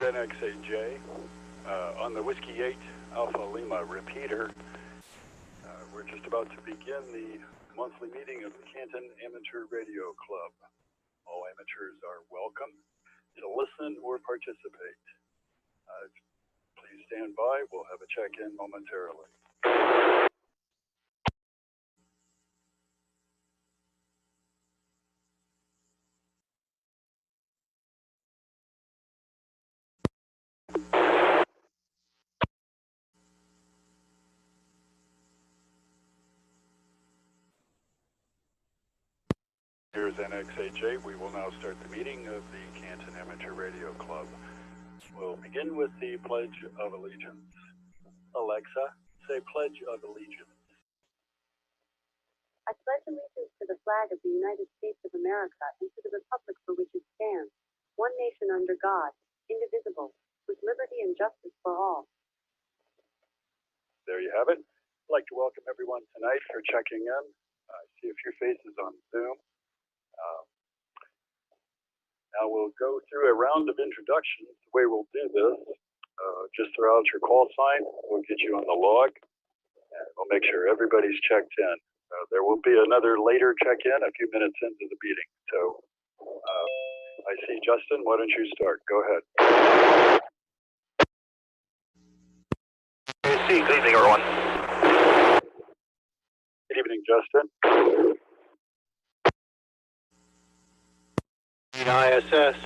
NXAJ on the Whiskey 8 Alpha Lima repeater. We're just about to begin the monthly meeting of the Canton Amateur Radio Club. All amateurs are welcome to listen or participate. Please stand by. We'll have a check-in momentarily. Here's NXAJ. We will now start the meeting of the Canton Amateur Radio Club. We'll begin with the Pledge of Allegiance. Alexa, say Pledge of Allegiance. I pledge allegiance to the flag of the United States of America and to the republic for which it stands, one nation under God, indivisible, with liberty and justice for all. There you have it. I'd like to welcome everyone tonight for checking in. I see a few faces on Zoom. Now we'll go through a round of introductions. The way we'll do this, just throw out your call sign. We'll get you on the log, and we'll make sure everybody's checked in. There will be another later check-in a few minutes into the meeting. So I see Justin. Why don't you start? Go ahead. Good evening, everyone. Good evening, Justin. ISS.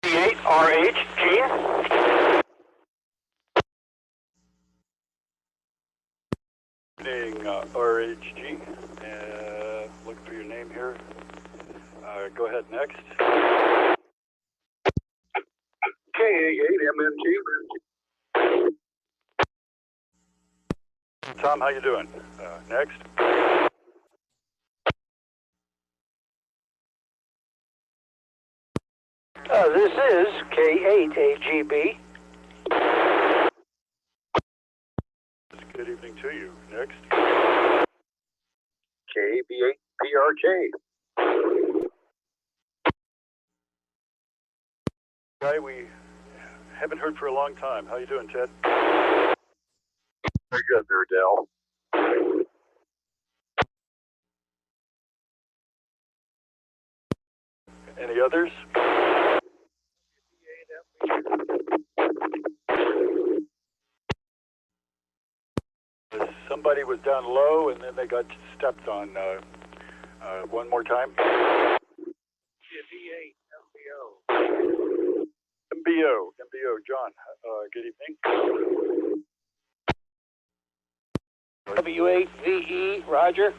W8AL, Gene. Good evening, RHG. Looking for your name here. Go ahead, next. CARC. Tom, how you doing? Next. This is K8AGB. Good evening to you. Next. KB8PRK. Guy we haven't heard for a long time. How you doing, Ted? Very good there, Dell. Any others? Somebody was down low and then they got stepped on. One more time. MBO, John. Good evening. W8VE, Roger.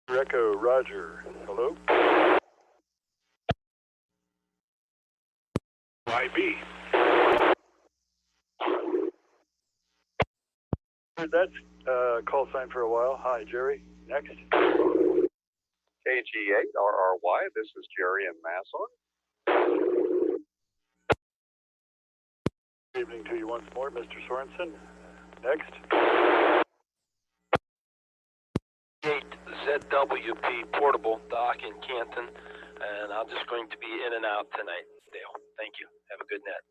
Echo, Roger. Hello. YB. Heard that call sign for a while. Hi, Jerry. Next. KG8RRY, this is Jerry in Massillon. Good evening to you once more, Mr. Sorensen. Next. 8ZWP Portable Dock in Canton, and I'm just going to be in and out tonight, Dale. Thank you. Have a good night.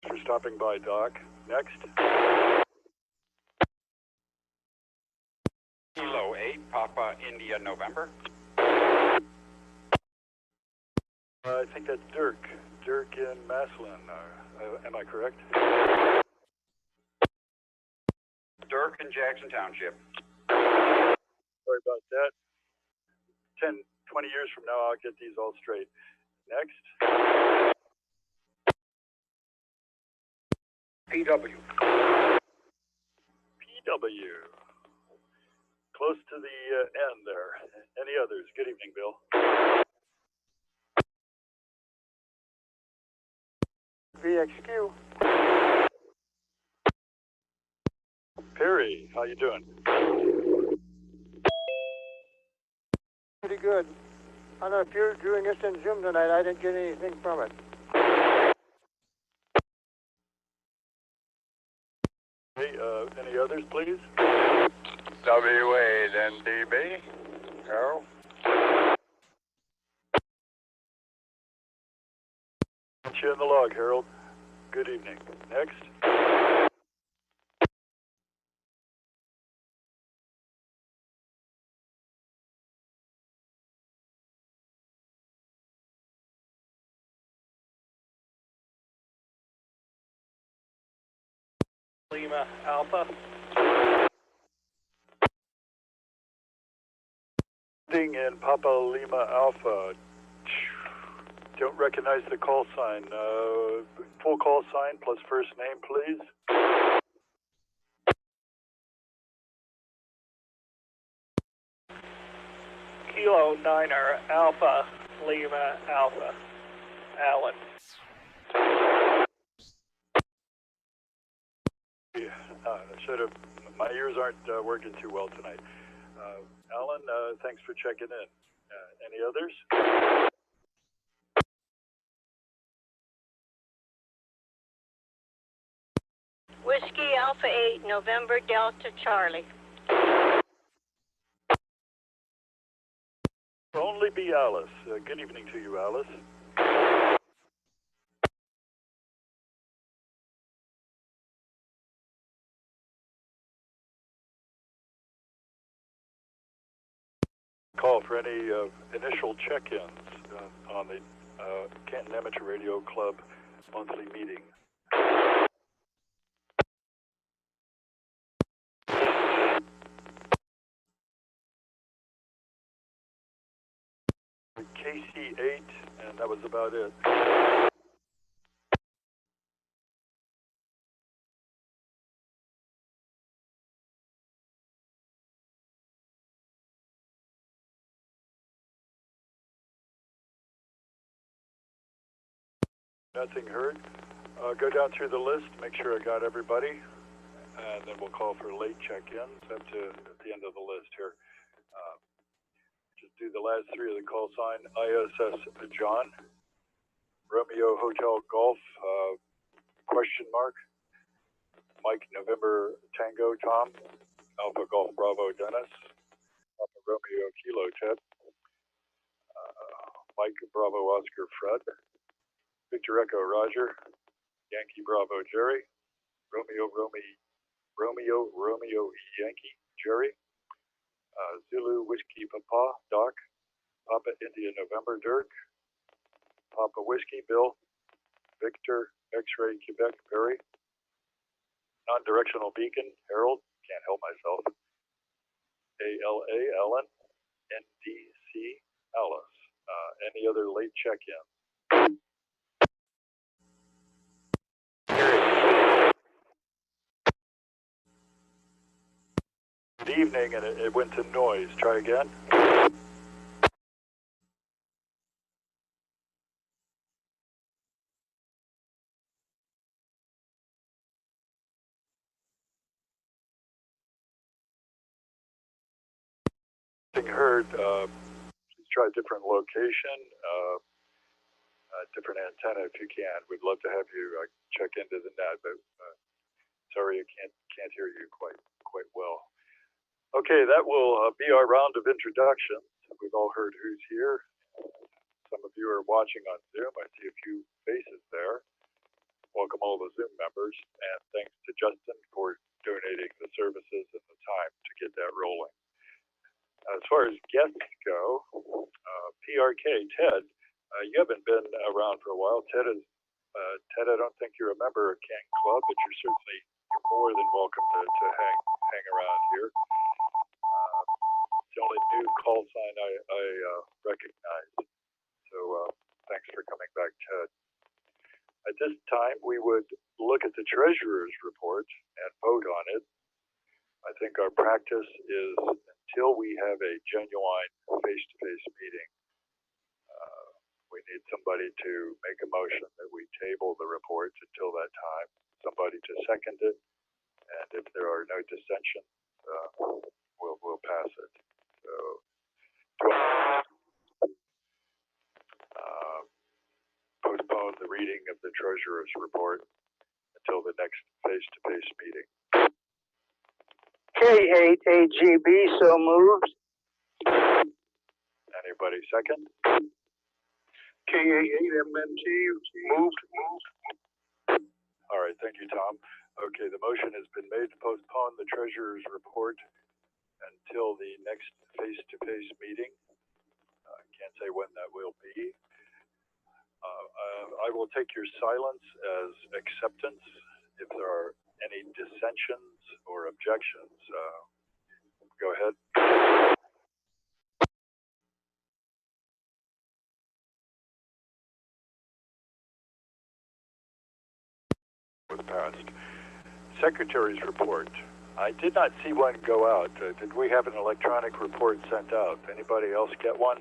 For stopping by, Doc. Next. Kilo 8, Papa India November. I think that's Dirk. Dirk in Massillon. Am I correct? Dirk in Jackson Township. Sorry about that. 10, 20 years from now, I'll get these all straight. Next. PW. PW. Close to the end there. Any others? Good evening, Bill. VXQ. Perry, how you doing? Pretty good. I don't know if you're doing this in Zoom tonight. I didn't get anything from it. others, please? W8NDB. Harold. Put you in the log, Harold. Good evening. Next. Lima Alpha. In Papa Lima Alpha. Don't recognize the call sign. Full call sign plus first name, please. Kilo 9er Alpha Lima Alpha. Alan. My ears aren't working too well tonight. Alan, thanks for checking in. Any others? Whiskey Alpha 8, November Delta Charlie. Only be Alice. Good evening to you, Alice. Call for any initial check-ins on the Canton Amateur Radio Club monthly meeting. KC8, and that was about it. Nothing heard. Go down through the list, make sure I got everybody, and then we'll call for late check-ins up to at the end of the list here. Just do the last three of the call sign. ISS John, Romeo Hotel Golf, question mark, Mike November Tango Tom, Alpha Golf Bravo Dennis, Alpha Romeo Kilo Ted, Mike Bravo Oscar Fred, Victor Echo Roger, Yankee Bravo Jerry, Romeo Yankee Jerry, Zulu Whiskey Papa Doc, Papa India November Dirk, Papa Whiskey Bill, Victor X-Ray Quebec Perry, Non-Directional Beacon Harold, can't help myself, ALA Ellen, NDC Alice. Any other late check-in? Good evening, and it went to noise. Try again. Heard. Please try a different location, different antenna if you can. We'd love to have you check into the net, but sorry, I can't hear you quite well. Okay, that will be our round of introductions. We've all heard who's here. Some of you are watching on Zoom. I see a few faces there. Welcome all the Zoom members, and thanks to Justin for donating the services and the time to get that rolling. As far as guests go, PRK, Ted, you haven't been around for a while. Ted, I don't think you're a member of Canton Club, but you're more than welcome to hang around here. It's the only new call sign I recognize. So thanks for coming back, Ted. At this time, we would look at the treasurer's report and vote on it. I think our practice is until we have a genuine face-to-face meeting, we need somebody to make a motion that we table the report until that time, somebody to second it, and if there are no dissensions, we'll pass it. So, postpone the reading of the treasurer's report until the next face-to-face meeting. K8AGB, so moved. Anybody second? K88MNT, moved. All right, thank you, Tom. Okay, the motion has been made to postpone the treasurer's report until the next face-to-face meeting. I can't say when that will be. I will take your silence as acceptance. If there are any dissensions or objections, go ahead. Was passed. Secretary's report. I did not see one go out. Did we have an electronic report sent out? Anybody else get one?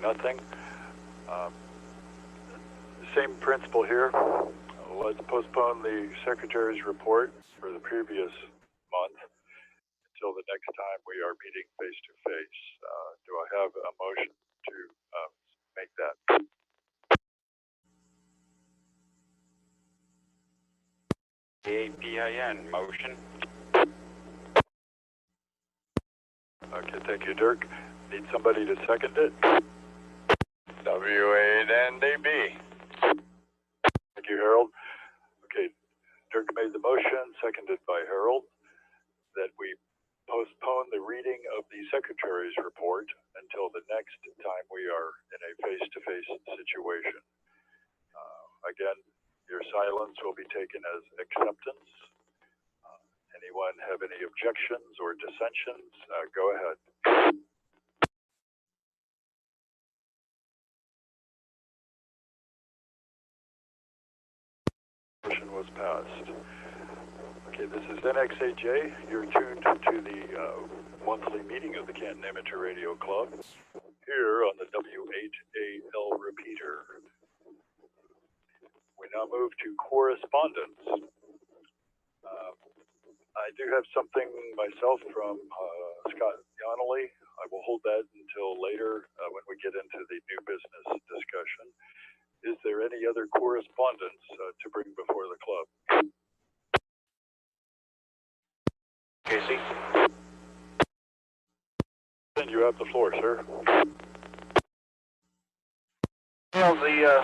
Nothing. Same principle here. Let's postpone the Secretary's report for the previous month until the next time we are meeting face-to-face. Do I have a motion to make that? APIN, motion. Okay, thank you, Dirk. Need somebody to second it? W8NDB. Thank you, Harold. Okay, Dirk made the motion, seconded by Harold, that we postpone the reading of the Secretary's report until the next time we are in a face-to-face situation. Again, your silence will be taken as acceptance. Anyone have any objections or dissensions? Go ahead. Motion was passed. Okay, this is NXAJ. You're tuned to the monthly meeting of the Canton Amateur Radio Club here on the W8AL repeater. We now move to correspondence. I do have something myself from Scott Donnelly. I will hold that until later when we get into the new business discussion. Is there any other correspondence to bring before the club? Casey. Then you have the floor, sir. Well, the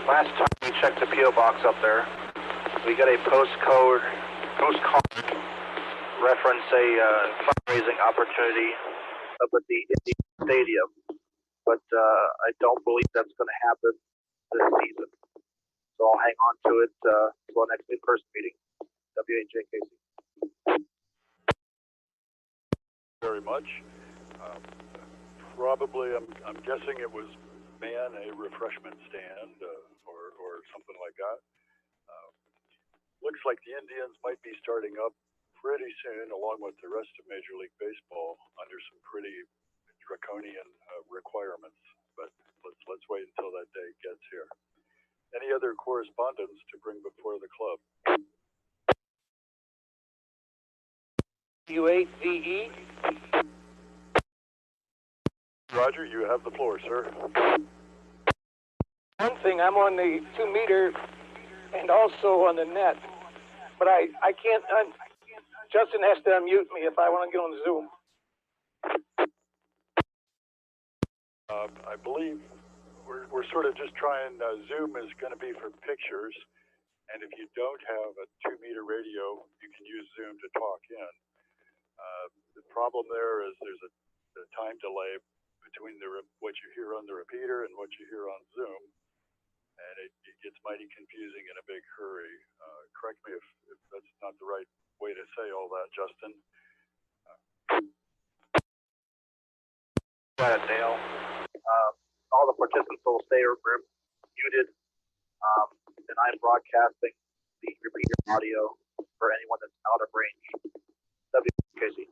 last time we checked the P.O. box up there, we got a postcard reference a fundraising opportunity up at the Indian Stadium, but I don't believe that's going to happen this season. So I'll hang on to it until our next in-person meeting. W8JKC. Very much. Probably, I'm guessing it was a refreshment stand or something like that. Looks like the Indians might be starting up pretty soon, along with the rest of Major League Baseball, under some pretty draconian requirements. But let's wait until that day gets here. Any other correspondence to bring before the club? W8VE. Roger, you have the floor, sir. One thing, I'm on the 2 meter and also on the net, but I can't. Justin has to unmute me if I want to get on Zoom. I believe we're sort of just trying. Zoom is going to be for pictures, and if you don't have a 2 meter radio, you can use Zoom to talk in. The problem there is there's a time delay between what you hear on the repeater and what you hear on Zoom, and it gets mighty confusing in a big hurry. Correct me if that's not the right way to say all that, Justin. Got it, Dale. All the participants will stay muted, and I'm broadcasting the repeater audio for anyone that's out of range. WKC.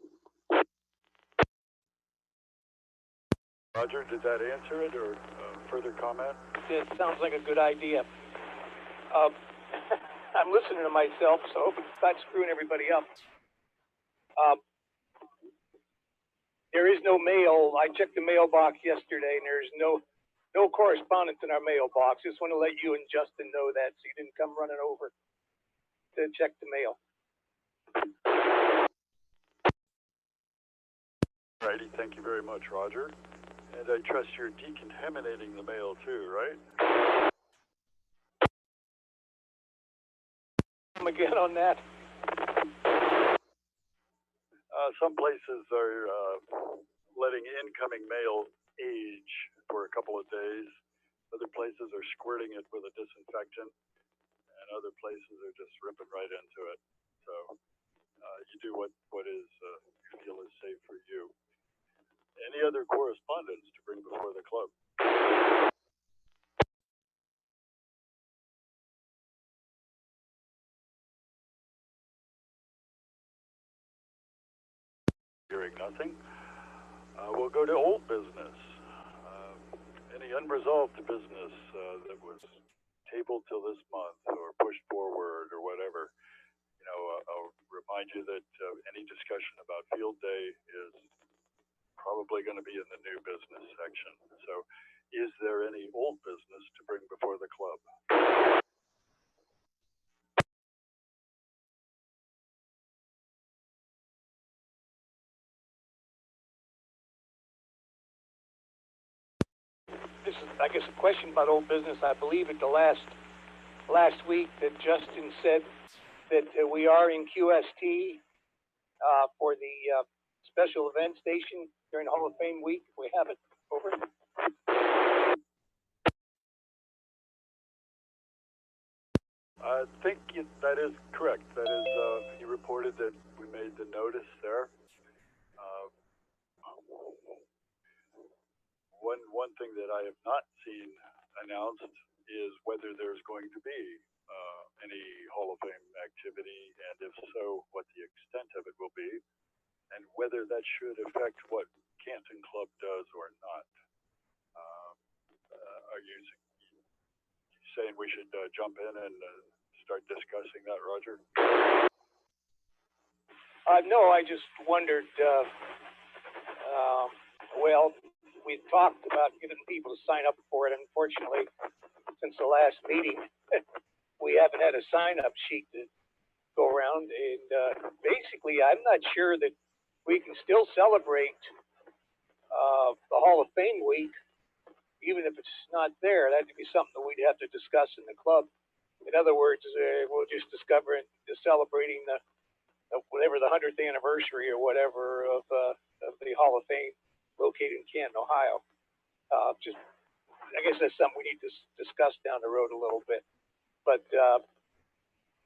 Roger, did that answer it, or further comment? It sounds like a good idea. I'm listening to myself, so I hope it's not screwing everybody up. There is no mail. I checked the mailbox yesterday, and there's no no correspondence in our mailbox. Just want to let you and Justin know that, so you didn't come running over to check the mail. Righty, thank you very much, Roger. And I trust you're decontaminating the mail too, right? Come again on that. Some places are letting incoming mail age for a couple of days. Other places are squirting it with a disinfectant, and other places are just ripping right into it. So you do what is you feel is safe for you. Any other correspondence to bring before the club? Hearing nothing, we'll go to old business. Any unresolved business that was tabled till this month or pushed forward or whatever. You know, I'll remind you that any discussion about field day is probably going to be in the new business section. So, is there any old business to bring before the club? This is, I guess, a question about old business. I believe at the last week that Justin said that we are in QST for the special event station during the Hall of Fame week. We have it. Over. I think that is correct. That is, he reported that we made the notice there. One thing that I have not seen announced is whether there's going to be any Hall of Fame activity, and if so, what the extent of it will be, and whether that should affect what Canton Club does or not. Are you saying we should jump in and start discussing that, Roger? No, I just wondered, well, we talked about getting people to sign up for it. Unfortunately, since the last meeting, we haven't had a sign-up sheet to go around. And basically, I'm not sure that we can still celebrate the Hall of Fame week, even if it's not there. That'd be something that we'd have to discuss in the club. In other words, we'll just celebrating whatever the 100th anniversary or whatever of the Hall of Fame located in Canton, Ohio. I guess that's something we need to discuss down the road a little bit. But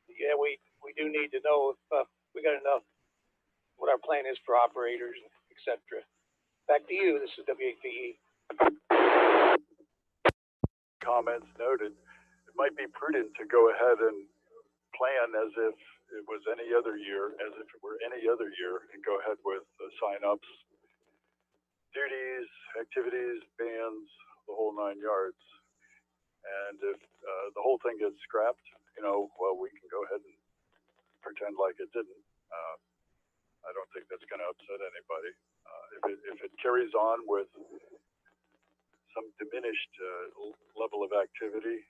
yeah, we do need to know if we got enough, what our plan is for operators, etc. Back to you. This is W8AL. Comments noted. It might be prudent to go ahead and plan as if it was any other year, and go ahead with the sign-ups, duties, activities, bands, the whole 9 yards. And if the whole thing gets scrapped, well, we can go ahead and pretend like it didn't. I don't think that's going to upset anybody. If it carries on with some diminished level of activity,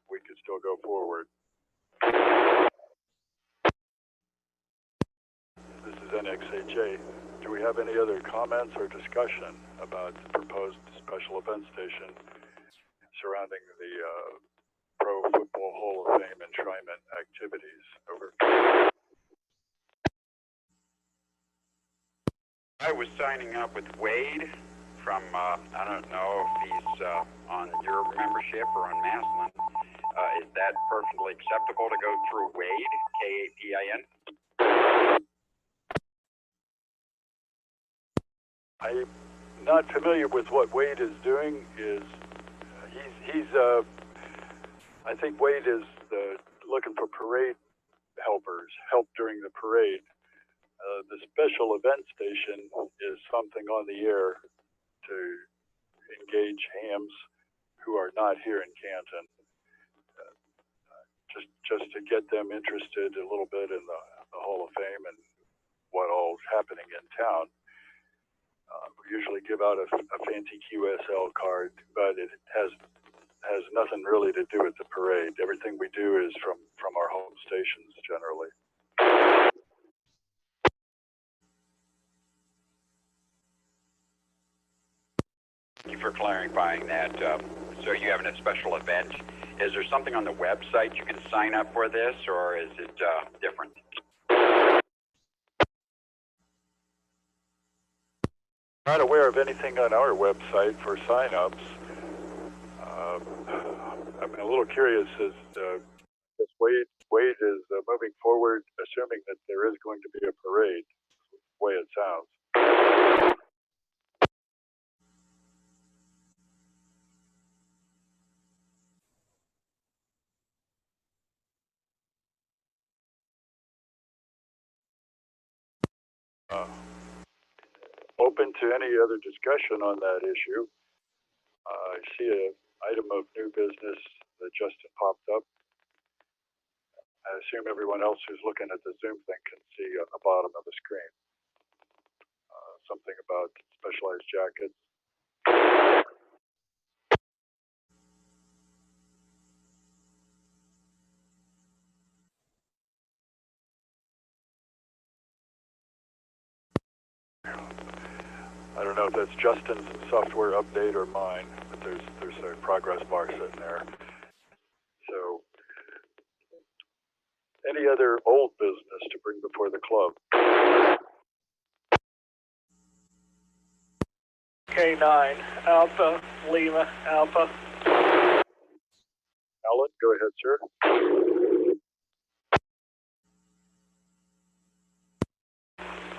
we could still go forward. This is NXHA. Do we have any other comments or discussion about the proposed special event station surrounding the Pro Football Hall of Fame enshrinement activities? Over. I was signing up with Wade from, I don't know if he's on your membership or on Maslin. Is that perfectly acceptable to go through Wade, K-A-P-I-N? I'm not familiar with what Wade is doing. I think Wade is looking for parade helpers, help during the parade. The special event station is something on the air to engage hams who are not here in Canton, just to get them interested a little bit in the Hall of Fame and what all's happening in town. We usually give out a fancy QSL card, but it has nothing really to do with the parade. Everything we do is from our home stations generally. Thank you for clarifying that. So you having a special event? Is there something on the website you can sign up for this, or is it different? Not aware of anything on our website for sign-ups. I'm a little curious as Wade is moving forward, assuming that there is going to be a parade, the way it sounds. Open to any other discussion on that issue. I see an item of new business that just popped up. I assume everyone else who's looking at the Zoom thing can see on the bottom of the screen. Something about specialized jackets. I don't know if that's Justin's software update or mine, but there's a progress bar sitting there. So, any other old business to bring before the club? K9, Alpha, Lima, Alpha. Alan, go ahead, sir.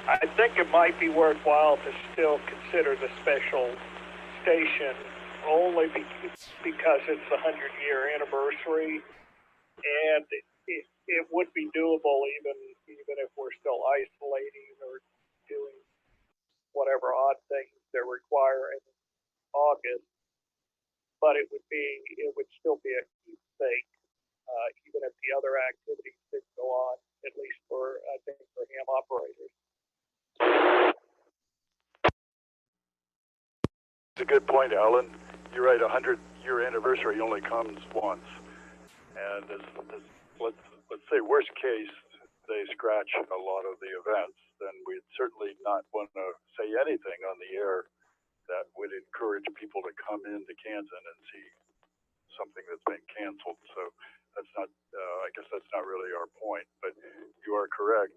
I think it might be worthwhile to still consider the special station only because it's the 100-year anniversary, and it would be doable even if we're still isolating or doing whatever odd things they're requiring in August. But it would still be a keepsake, even if the other activities didn't go on, at least for ham operators. It's a good point, Alan. You're right. 100-year anniversary only comes once, and let's say worst case they scratch a lot of the events, then we'd certainly not want to say anything on the air that would encourage people to come into Canton and see something that's been canceled. So that's not. I guess that's not really our point. But you are correct.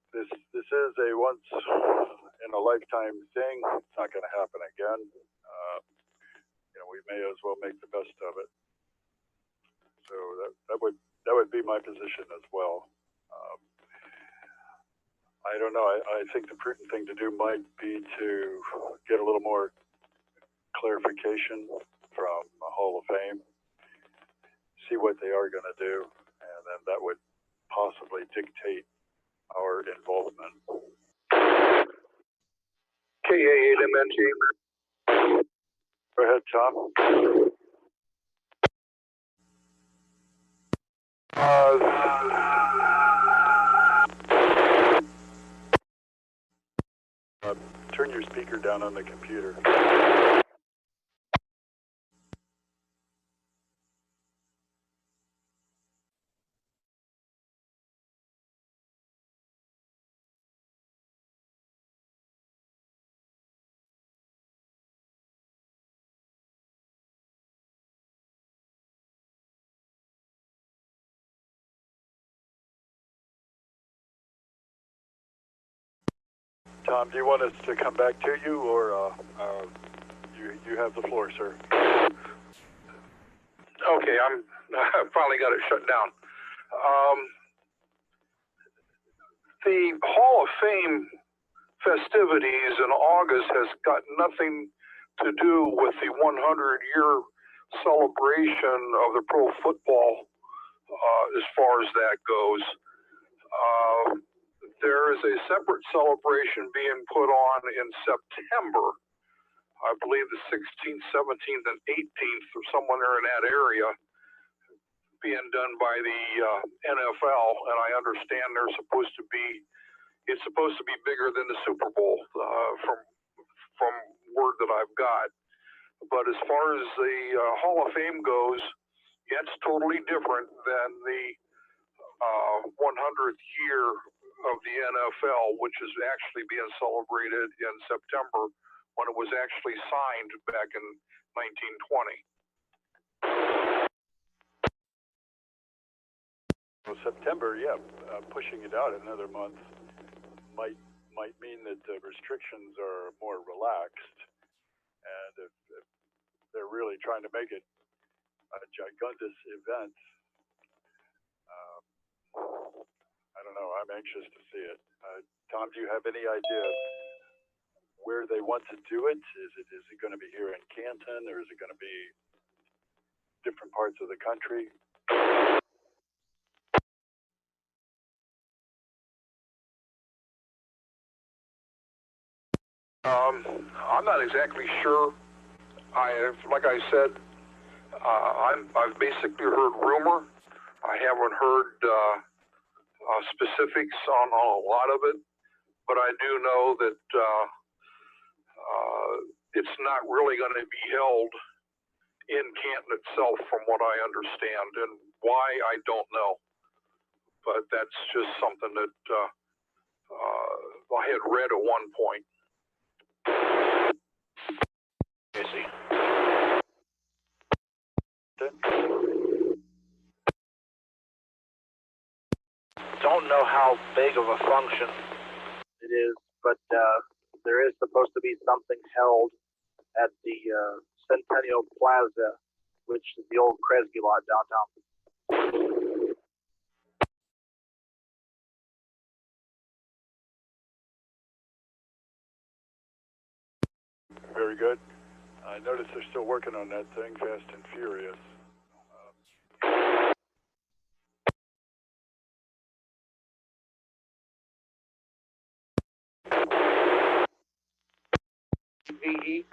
This is a once in a lifetime thing. It's not going to happen again. We may as well make the best of it. So that would be my position as well. I don't know. I think the prudent thing to do might be to get a little more clarification from the Hall of Fame, see what they are going to do, and then that would possibly dictate our involvement. KA8MNG. Go ahead, Tom. Turn your speaker down on the computer. Tom, do you want us to come back to you, or you have the floor, sir? Okay, I finally got it shut down. The Hall of Fame festivities in August has got nothing to do with the 100-year celebration of the pro football, as far as that goes. There is a separate celebration being put on in September. I believe the 16th, 17th, and 18th, or somewhere in that area, being done by the NFL, and I understand it's supposed to be bigger than the Super Bowl, from but as far as the Hall of Fame goes, it's totally different than the 100th year of the NFL, which is actually being celebrated in September when it was actually signed back in 1920. Well, September, yeah, pushing it out another month might mean that the restrictions are more relaxed, and if they're really trying to make it a gigantous event, I don't know. I'm anxious to see it. Tom, do you have any idea where they want to do it? Is it going to be here in Canton, or is it going to be different parts of the country? I'm not exactly sure. Like I said, I've basically heard rumor. I haven't heard specifics on a lot of it, but I do know that it's not really going to be held in Canton itself, from what I understand, and why I don't know. But that's just something that I had read at one point. I see. Don't know how big of a function it is, but there is supposed to be something held at the Centennial Plaza, which is the old Kresge lot downtown. Very good. I noticed they're still working on that thing, fast and furious. VE.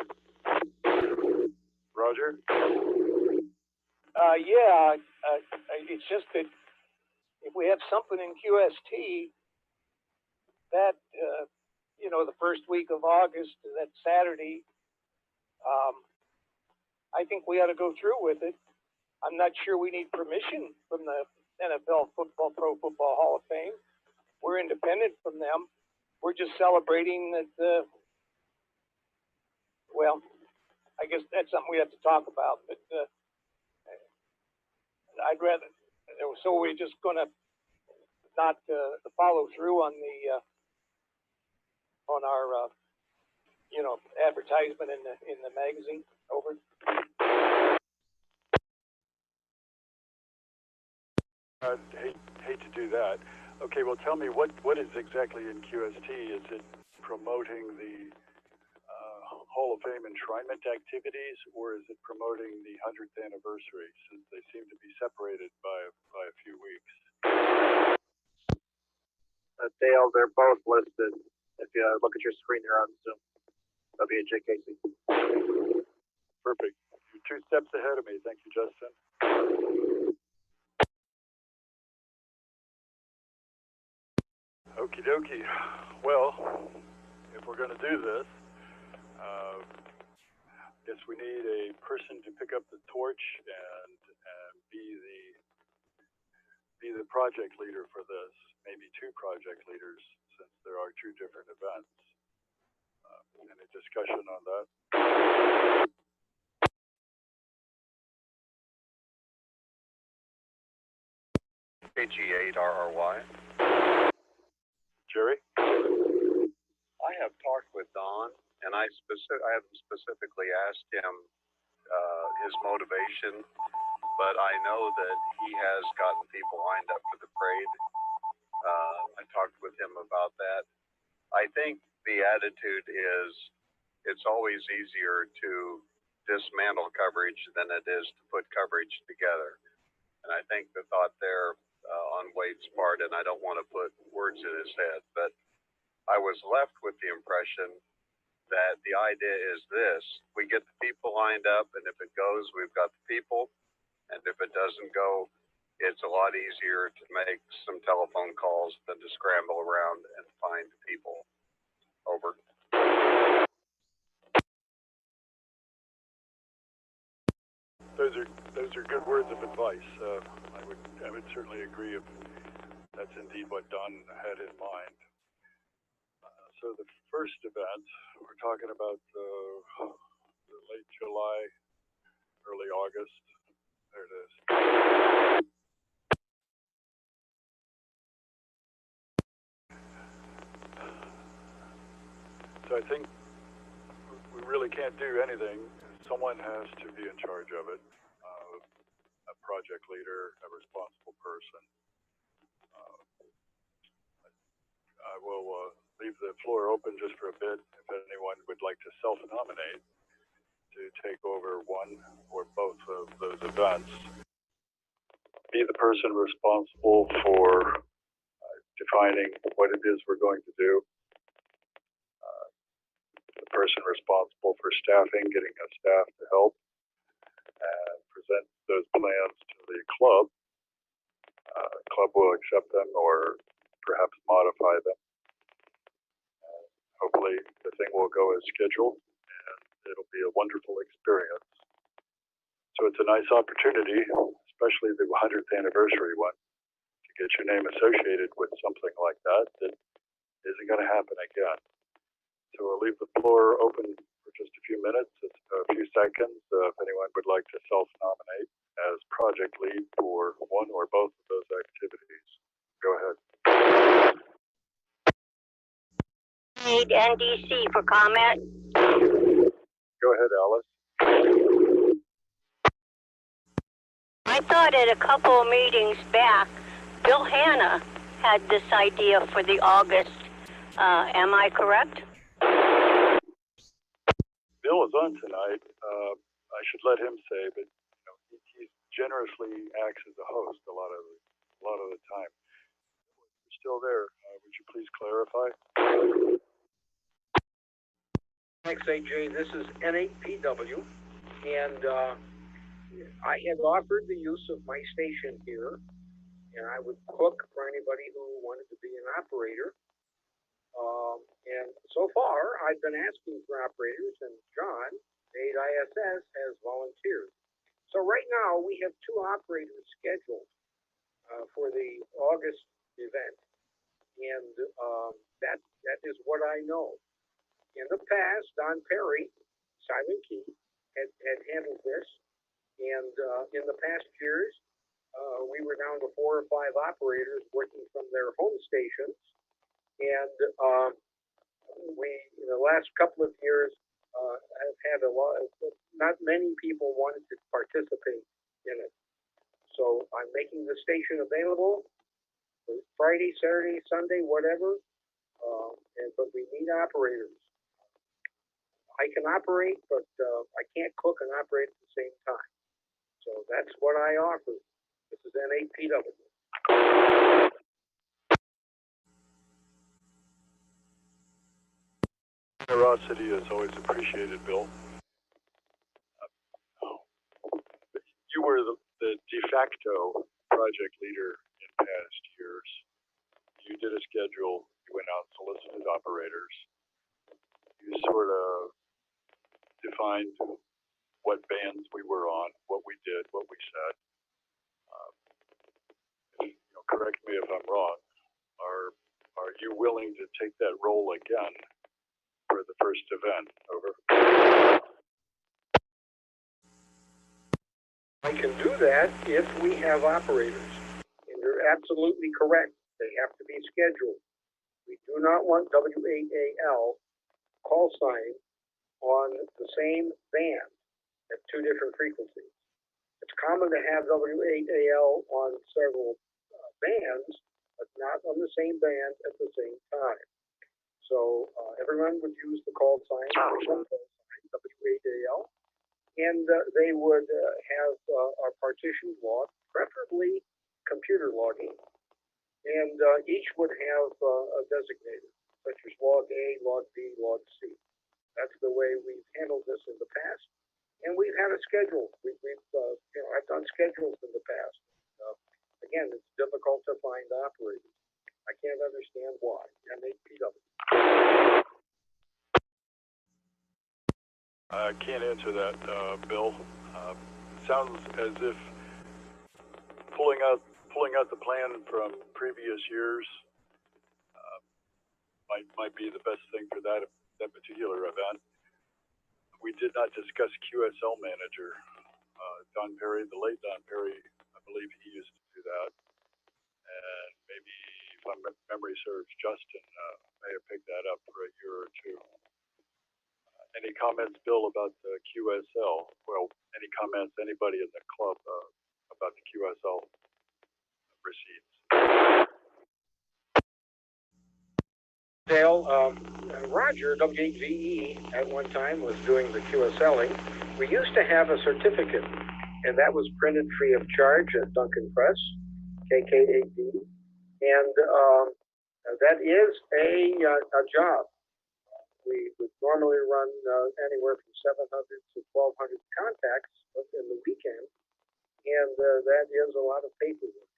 Roger? Yeah, it's just that if we have something in QST, that, the first week of August, that Saturday, I think we ought to go through with it. I'm not sure we need permission from the NFL Pro Football Hall of Fame. We're independent from them. We're just celebrating that, well, I guess that's something we have to talk about, but I'd rather, so we're just going to not follow through on the on our advertisement in the magazine. Over. Hate to do that. Okay, well, tell me what is exactly in QST? Is it promoting the Hall of Fame enshrinement activities, or is it promoting the 100th anniversary, since they seem to be separated by a few weeks? Dale, they're both listed. If you look at your screen here on Zoom, W8AL. Perfect. You're 2 steps ahead of me. Thank you, Justin. Okie dokie. Well, if we're going to do this, I guess we need a person to pick up the torch and be the project leader for this. Maybe 2 project leaders, since there are 2 different events. Any discussion on that? AG8RRY. Jerry? I have talked with Don, and I have specifically asked him his motivation, but I know that he has gotten people lined up for the parade. I talked with him about that. I think the attitude is it's always easier to dismantle coverage than it is to put coverage together. And I think the thought there on Wade's part, and I don't want to put words in his head, but I was left with the impression that the idea is this: we get the people lined up, and if it goes, we've got the people, and if it doesn't go, it's a lot easier to make some telephone calls than to scramble around and find people. Over. those are good words of advice. I would certainly agree if that's indeed what Don had in mind. So the first event, we're talking about late July, early August. There it is. So I think we really can't do anything. Someone has to be in charge of it. A project leader, a responsible person. I will leave the floor open just for a bit if anyone would like to self-nominate to take over one or both of those events. Be the person responsible for defining what it is we're going to do. The person responsible for staffing, getting a staff to help, and present those plans to the club. The club will accept them or perhaps modify them. Hopefully the thing will go as scheduled and it'll be a wonderful experience. So it's a nice opportunity, especially the 100th anniversary one, to get your name associated with something like that isn't going to happen again. So we'll leave the floor open for just a few minutes, a few seconds, if anyone would like to self-nominate as project lead for one or both of those activities. Go ahead. Need NDC for comment. Go ahead, Alice. I thought at a couple of meetings back, Bill Hanna had this idea for the August. Am I correct? Bill is on tonight. I should let him say, but he generously acts as a host a lot of the time. You're still there. Would you please clarify? Thanks, AJ. This is N8PW, and I had offered the use of my station here, and I would cook for anybody who wanted to be an operator. And so far, I've been asking for operators, and John, W8AL, has volunteered. So right now, we have 2 operators scheduled for the August event, and that is what I know. In the past, Don Perry, Silent Key, had handled this, and in the past years, we were down to 4 or 5 operators working from their home stations, and we, in the last couple of years, have had not many people wanted to participate in it. So I'm making the station available Friday, Saturday, Sunday, whatever, but we need operators. I can operate, but I can't cook and operate at the same time. So that's what I offer. This is N8PW. Generosity is always appreciated, Bill. You were the de facto project leader in past years. You did a schedule. You went out and solicited operators. You sort of defined what bands we were on, what we did, what we said. Correct me if I'm wrong. Are you willing to take that role again for the first event? Over. I can do that if we have operators. And you're absolutely correct. They have to be scheduled. We do not want W8AL call sign on the same band at 2 different frequencies. It's common to have W8AL on several bands, but not on the same band at the same time. So everyone would use the call sign, W8AL, and they would have a partition log, preferably computer logging, and each would have a designator, such as log A, log B, log C. That's the way we've handled this in the past, and we've had a schedule. I've done schedules in the past. Again, it's difficult to find operators. I can't understand why. N8PW. I can't answer that, Bill. sounds as if pulling out the plan from previous years might be the best thing for that particular event. We did not discuss QSL manager. Don Perry, the late Don Perry, I believe he used to do that. And maybe, if my memory serves, Justin may have picked that up for a year or two. Any comments, Bill, about the QSL? Well, any comments, anybody in the club about the QSL receipts? Dale, Roger, W8VE, at one time was doing the QSLing. We used to have a certificate, and that was printed free of charge at Duncan Press, KK8D. And that is a job. We would normally run anywhere from 700 to 1,200 contacts in the weekend, and that is a lot of paperwork.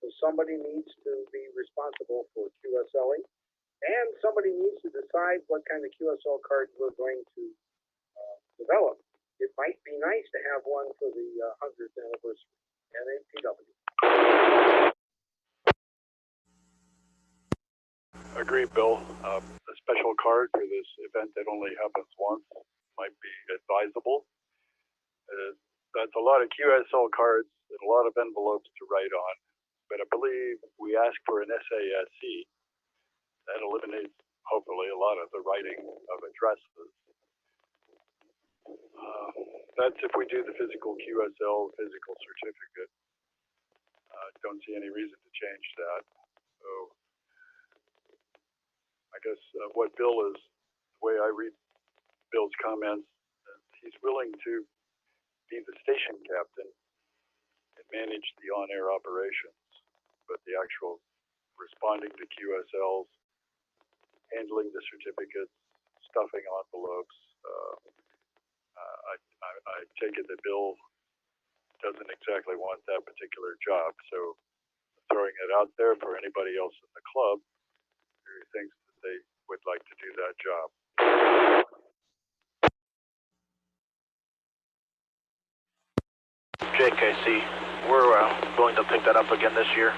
So somebody needs to be responsible for QSLing, and somebody needs to decide what kind of QSL card we're going to develop. It might be nice to have one for the 100th anniversary, NAPW. Agree, Bill. A special card for this event that only happens once might be advisable. That's a lot of QSL cards and a lot of envelopes to write on. But I believe we asked for an SASC. That eliminates, hopefully, a lot of the writing of addresses. That's if we do the physical QSL, physical certificate. Don't see any reason to change that. So I guess what Bill is, the way I read Bill's comments, he's willing to be the station captain and manage the on-air operations, but the actual responding to QSLs, handling the certificates, stuffing envelopes, I take it that Bill doesn't exactly want that particular job, so throwing it out there for anybody else in the club who thinks that they would like to do that job. JKC, we're going to pick that up again this year.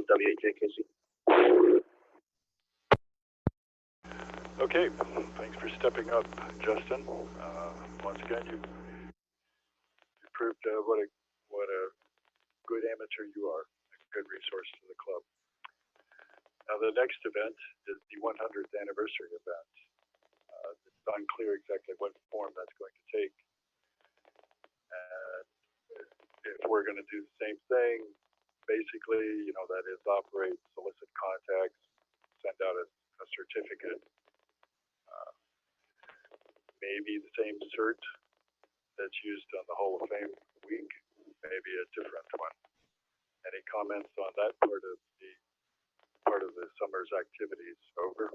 W8JKC. Okay, thanks for stepping up, Justin. Once again, you proved what a good amateur you are, a good resource to the club. Now, the next event is the 100th anniversary event. It's unclear exactly what form that's going to take. And if we're going to do the same thing, basically, that is operate, solicit contacts, send out a certificate, maybe the same cert that's used on the Hall of Fame week, maybe a different one. Any comments on that part of the summer's activities? Over.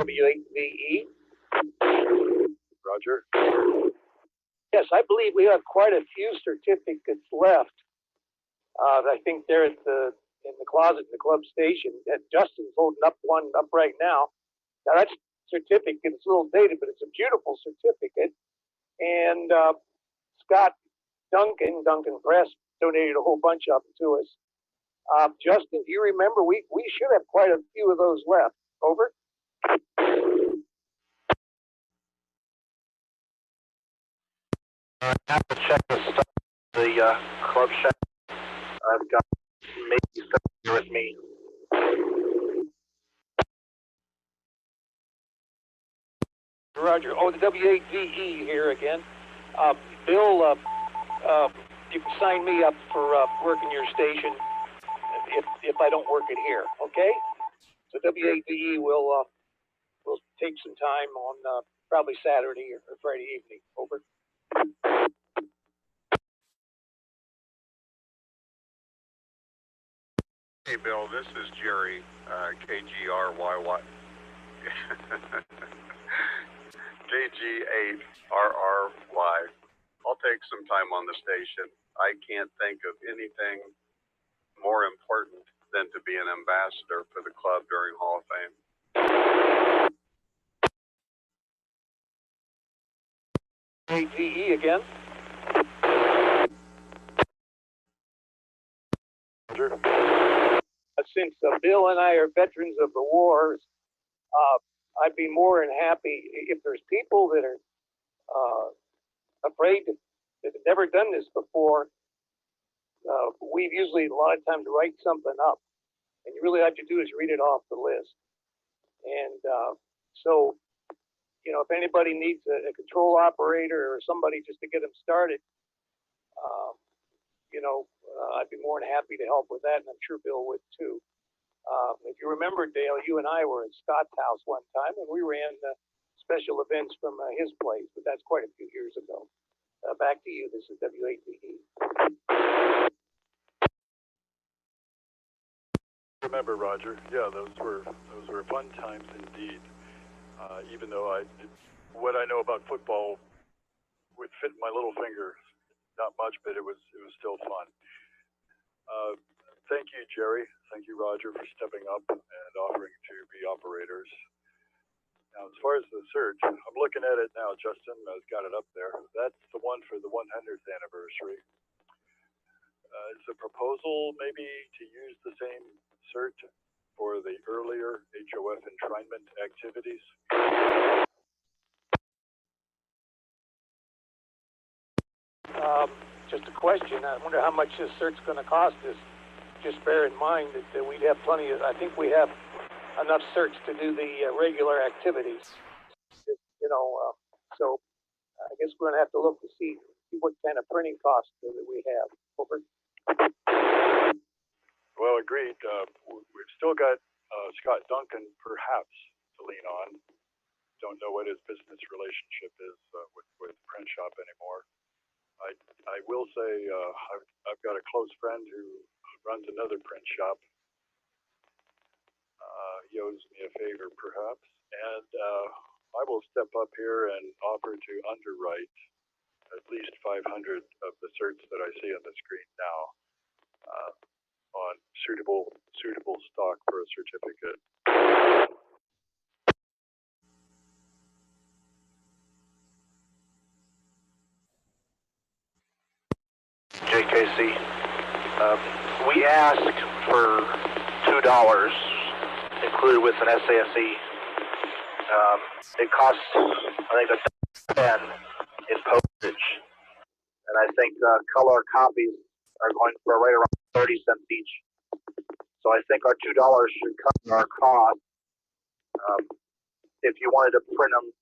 W8VE. Roger. Yes, I believe we have quite a few certificates left. I think they're in the closet in the club station. And Justin's holding up one up right now. Now that's certificate. It's a little dated, but it's a beautiful certificate. And Scott Duncan Press donated a whole bunch of them to us. Justin, do you remember? We should have quite a few of those left. Over. I have to check the club check. I've got maybe 7 here with me. Roger. Oh, the W8VE here again. Bill, you can sign me up for working your station if I don't work it here, okay? So W8VE will take some time on probably Saturday or Friday evening. Over. Hey, Bill, this is Jerry, KGRYY. KG8RRY. I'll take some time on the station. I can't think of anything more important than to be an ambassador for the club during Hall of Fame. AGE again. Since Bill and I are veterans of the wars, I'd be more than happy if there's people that are afraid that have never done this before. We've usually a lot of times write something up, and you really have to do is read it off the list. And so, you know, if anybody needs a control operator or somebody just to get them started, you know, I'd be more than happy to help with that, and I'm sure Bill would too. If you remember, Dale, you and I were at Scott's house one time, and we ran special events from his place, but that's quite a few years ago. Back to you. This is W8AL. Remember, Roger? Yeah, those were fun times indeed. Even though what I know about football would fit my little finger, not much, but it was still fun. Thank you, Jerry. Thank you, Roger, for stepping up and offering to be operators. Now, as far as the search, I'm looking at it now. Justin has got it up there. That's the one for the 100th anniversary. Is the proposal maybe to use the same search for the earlier HOF enshrinement activities? Just a question. I wonder how much this search is going to cost us. Just bear in mind that we'd have plenty of, I think we have enough search to do the regular activities. You know, so I guess we're going to have to look to see what kind of printing costs that we have. Over. Well, agreed. We've still got Scott Duncan, perhaps, to lean on. Don't know what his business relationship is with print shop anymore. I will say I've got a close friend who runs another print shop. He owes me a favor, perhaps, and I will step up here and offer to underwrite at least 500 of the certs that I see on the screen now on suitable stock for a certificate. JKC, we asked for $2 included with an SASE. It costs, I think, $1.10 in postage, and I think color copies are going for right around 30 cents each. So I think our $2 should cover our cost. If you wanted to print them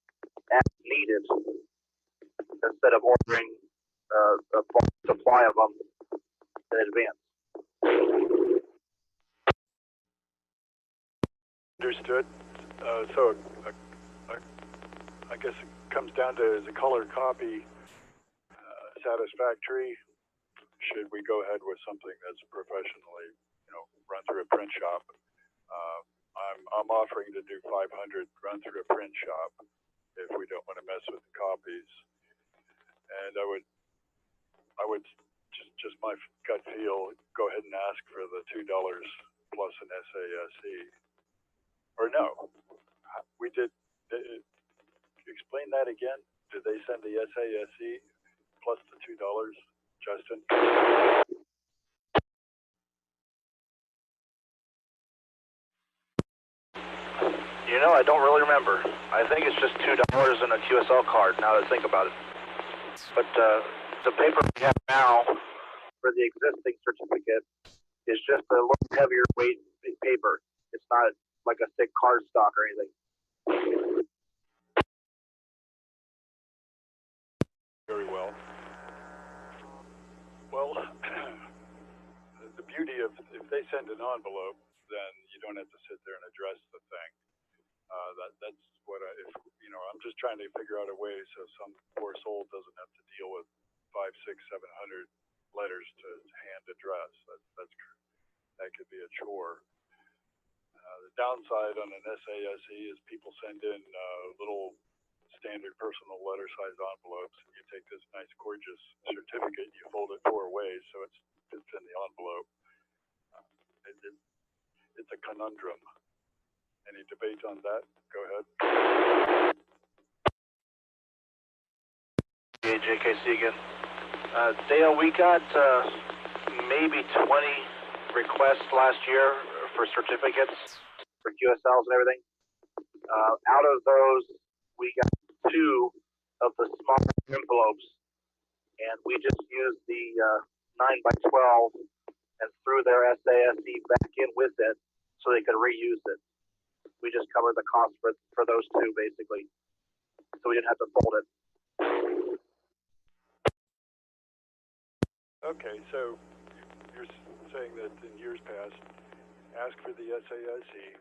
as needed, instead of ordering a bulk supply of them in advance. Understood. So I guess it comes down to, is a color copy satisfactory? Should we go ahead with something that's professionally, you know, run through a print shop? I'm offering to do 500 run through a print shop if we don't want to mess with the copies. And I would just my gut feel, go ahead and ask for the $2 plus an SASE. Or no, we did. Explain that again. Did they send the SASE plus the $2, Justin? You know, I don't really remember. I think it's just $2 and a QSL card, now that I think about it. But the paper we have now for the existing certificate is just a little heavier weight paper. It's not like a thick card stock or anything. Very well. Well, the beauty of, if they send an envelope, then you don't have to sit there and address the thing. That's what I'm just trying to figure out a way so some poor soul doesn't have to deal with 500, 600, 700 letters to hand address. That could be a chore. The downside on an SASE is people send in little standard personal letter size envelopes, and you take this nice gorgeous certificate, you fold it 4 ways so it fits in the envelope. It's a conundrum. Any debate on that? Go ahead. JKC again. Dale, we got maybe 20 requests last year for certificates for QSLs and everything. Out of those, we got 2 of the small envelopes, and we just used the 9x12 and threw their SASE back in with it so they could reuse it. We just covered the cost for those 2, basically, so we didn't have to fold it. Okay, so you're saying that in years past, ask for the SASE.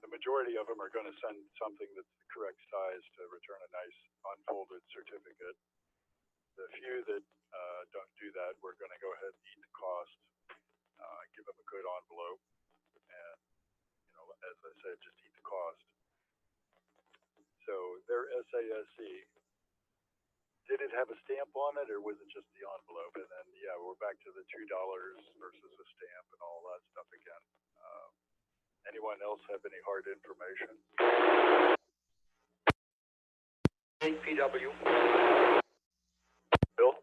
The majority of them are going to send something that's the correct size to return a nice unfolded certificate. The few that don't do that, we're going to go ahead and eat the cost, give them a good envelope, and, you know, as I said, just eat the cost. So their SASE, did it have a stamp on it, or was it just the envelope? And then, yeah, we're back to the $2 versus a stamp and all that stuff again. Anyone else have any hard information? APW. Bill?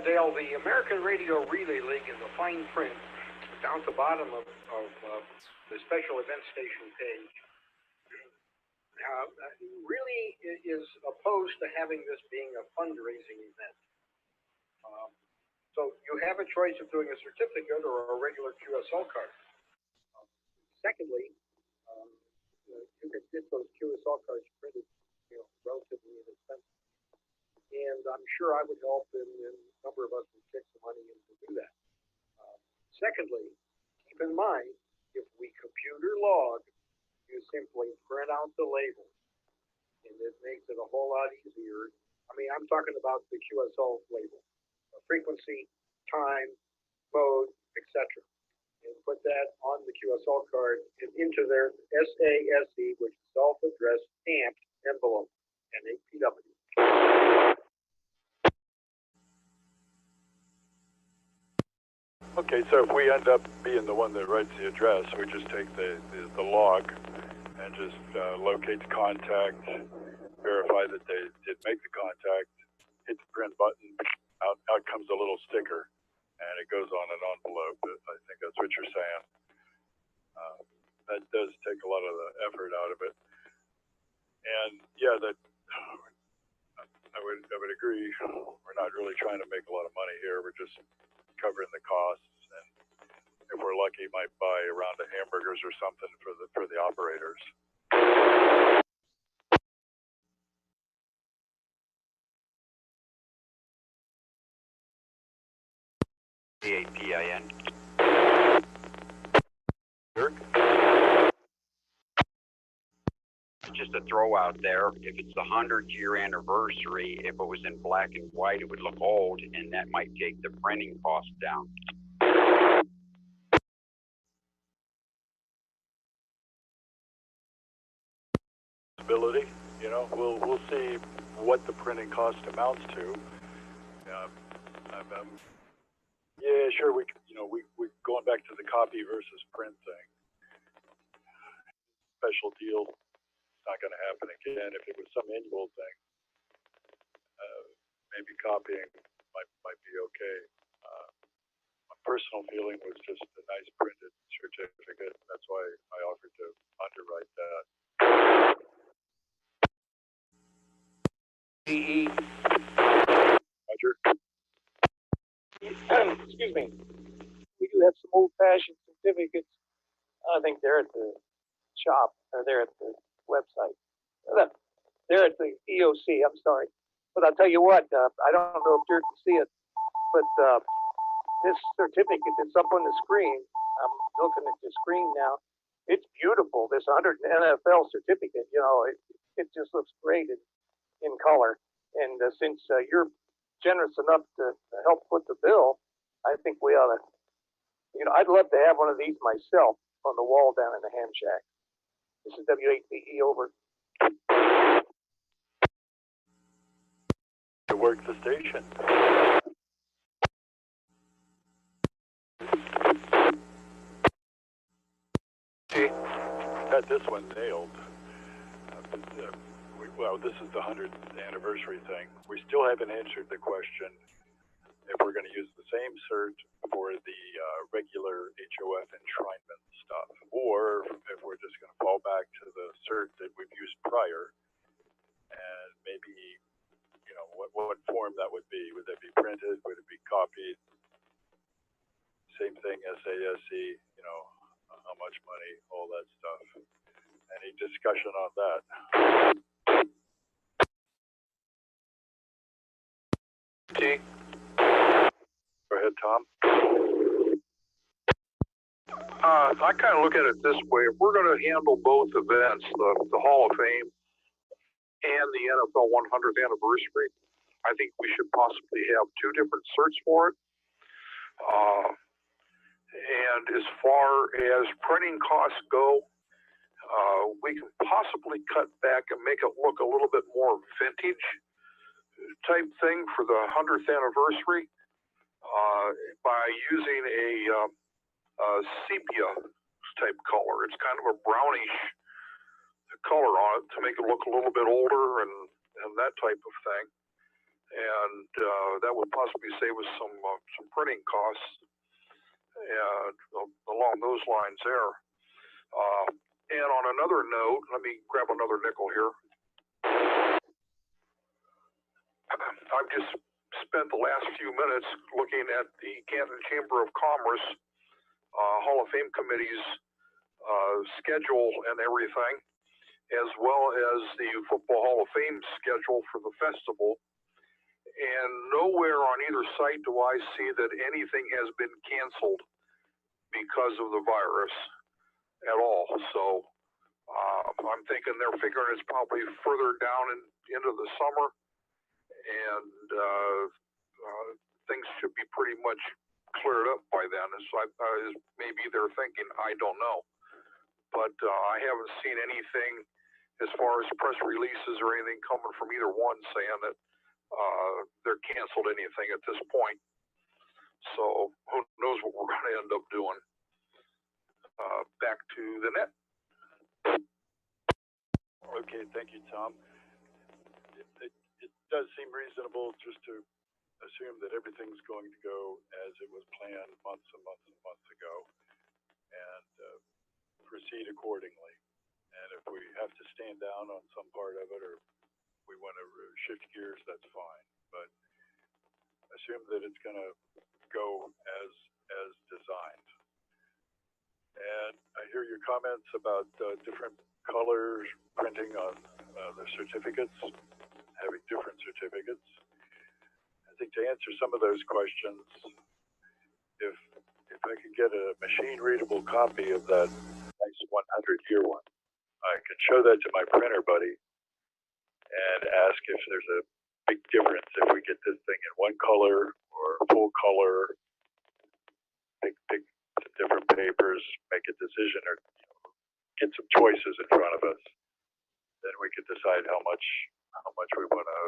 Dale, the American Radio Relay League in the fine print, down at the bottom of the special event station page, really is opposed to having this being a fundraising event. So you have a choice of doing a certificate or a regular QSL card. Secondly, you can get those QSL cards printed, you know, relatively inexpensive. And I'm sure I would help, and a number of us would kick some money in to do that. Secondly, keep in mind, if we computer log, you simply print out the label, and it makes it a whole lot easier. I mean, I'm talking about the QSL label, frequency, time, mode, etc. And put that on the QSL card and into their SASE, which is self-addressed stamped envelope, and APW. Okay, so if we end up being the one that writes the address, we just take the log and just locate the contact, verify that they did make the contact, hit the print button, out comes a little sticker, and it goes on an envelope. I think that's what you're saying. That does take a lot of the effort out of it. And yeah, that I would agree. We're not really trying to make a lot of money here. We're just covering the costs, and if we're lucky, might buy a round of hamburgers or something for the operators. CAPIN. Dirk? Just a throw out there. If it's the 100-year anniversary, if it was in black and white, it would look old, and that might take the printing cost down. Ability, you know, we'll see what the printing cost amounts to. Yeah, sure. We going back to the copy versus print thing. Special deal. Not going to happen again. If it was some annual thing, maybe copying might be okay. My personal feeling was just a nice printed certificate. That's why I offered to underwrite that. Roger. Excuse me. We do have some old-fashioned certificates. I think they're at the shop, or they're at the website. They're at the EOC, I'm sorry. But I'll tell you what, I don't know if Dirk can see it, but this certificate that's up on the screen, I'm looking at the screen now, it's beautiful. This 100 NFL certificate, you know, it just looks great in color. And since you're generous enough to help foot the bill, I think we ought to, you know, I'd love to have one of these myself on the wall down in the ham shack. This is W8AL over. To work the station. Got this one nailed. well, this is the 100th anniversary thing. We still haven't answered the question if we're going to use the same cert for the regular HOF enshrinement stuff, or if we're just going to fall back to the cert that we've used prior, and maybe, you know, what form that would be. Would that be printed? Would it be copied? Same thing, SASC, you know, how much money, all that stuff. Any discussion on that? T. Go ahead, Tom. I kind of look at it this way. If we're going to handle both events, the Hall of Fame and the NFL 100th anniversary, I think we should possibly have two different certs for it. And as far as printing costs go, we can possibly cut back and make it look a little bit more vintage type thing for the 100th anniversary by using a sepia type color. It's kind of a brownish color on it to make it look a little bit older and that type of thing. And that would possibly save us some printing costs along those lines there. And on another note, let me grab another nickel here. I've just spent the last few minutes looking at the Canton Chamber of Commerce Hall of Fame Committee's schedule and everything, as well as the Football Hall of Fame schedule for the festival. And nowhere on either site do I see that anything has been canceled because of the virus at all. So I'm thinking they're figuring it's probably further down into the summer, and things should be pretty much cleared up by then. Maybe they're thinking, I don't know. But I haven't seen anything as far as press releases or anything coming from either one saying that they're canceled anything at this point. So who knows what we're going to end up doing. Back to the net. Okay, thank you, Tom. It does seem reasonable just to assume that everything's going to go as it was planned months and months and months ago, and proceed accordingly. And if we have to stand down on some part of it, or we want to shift gears, that's fine. But assume that it's going to go as designed. And I hear your comments about different colors printing on the certificates, having different certificates. I think to answer some of those questions, if I could get a machine-readable copy of that nice 100-year one, I can show that to my printer buddy and ask if there's a big difference if we get this thing in one color or full color, pick some different papers, make a decision, or get some choices in front of us. Then we could decide how much we want to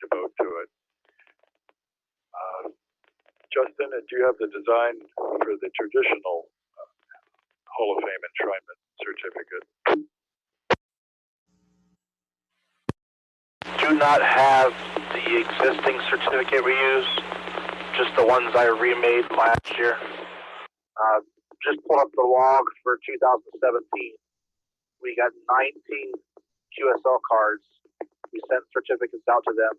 devote to it. Justin, do you have the design for the traditional Hall of Fame enshrinement certificate? Do not have the existing certificate we use, just the ones I remade last year. Just pull up the log for 2017. We got 19 QSL cards. We sent certificates out to them.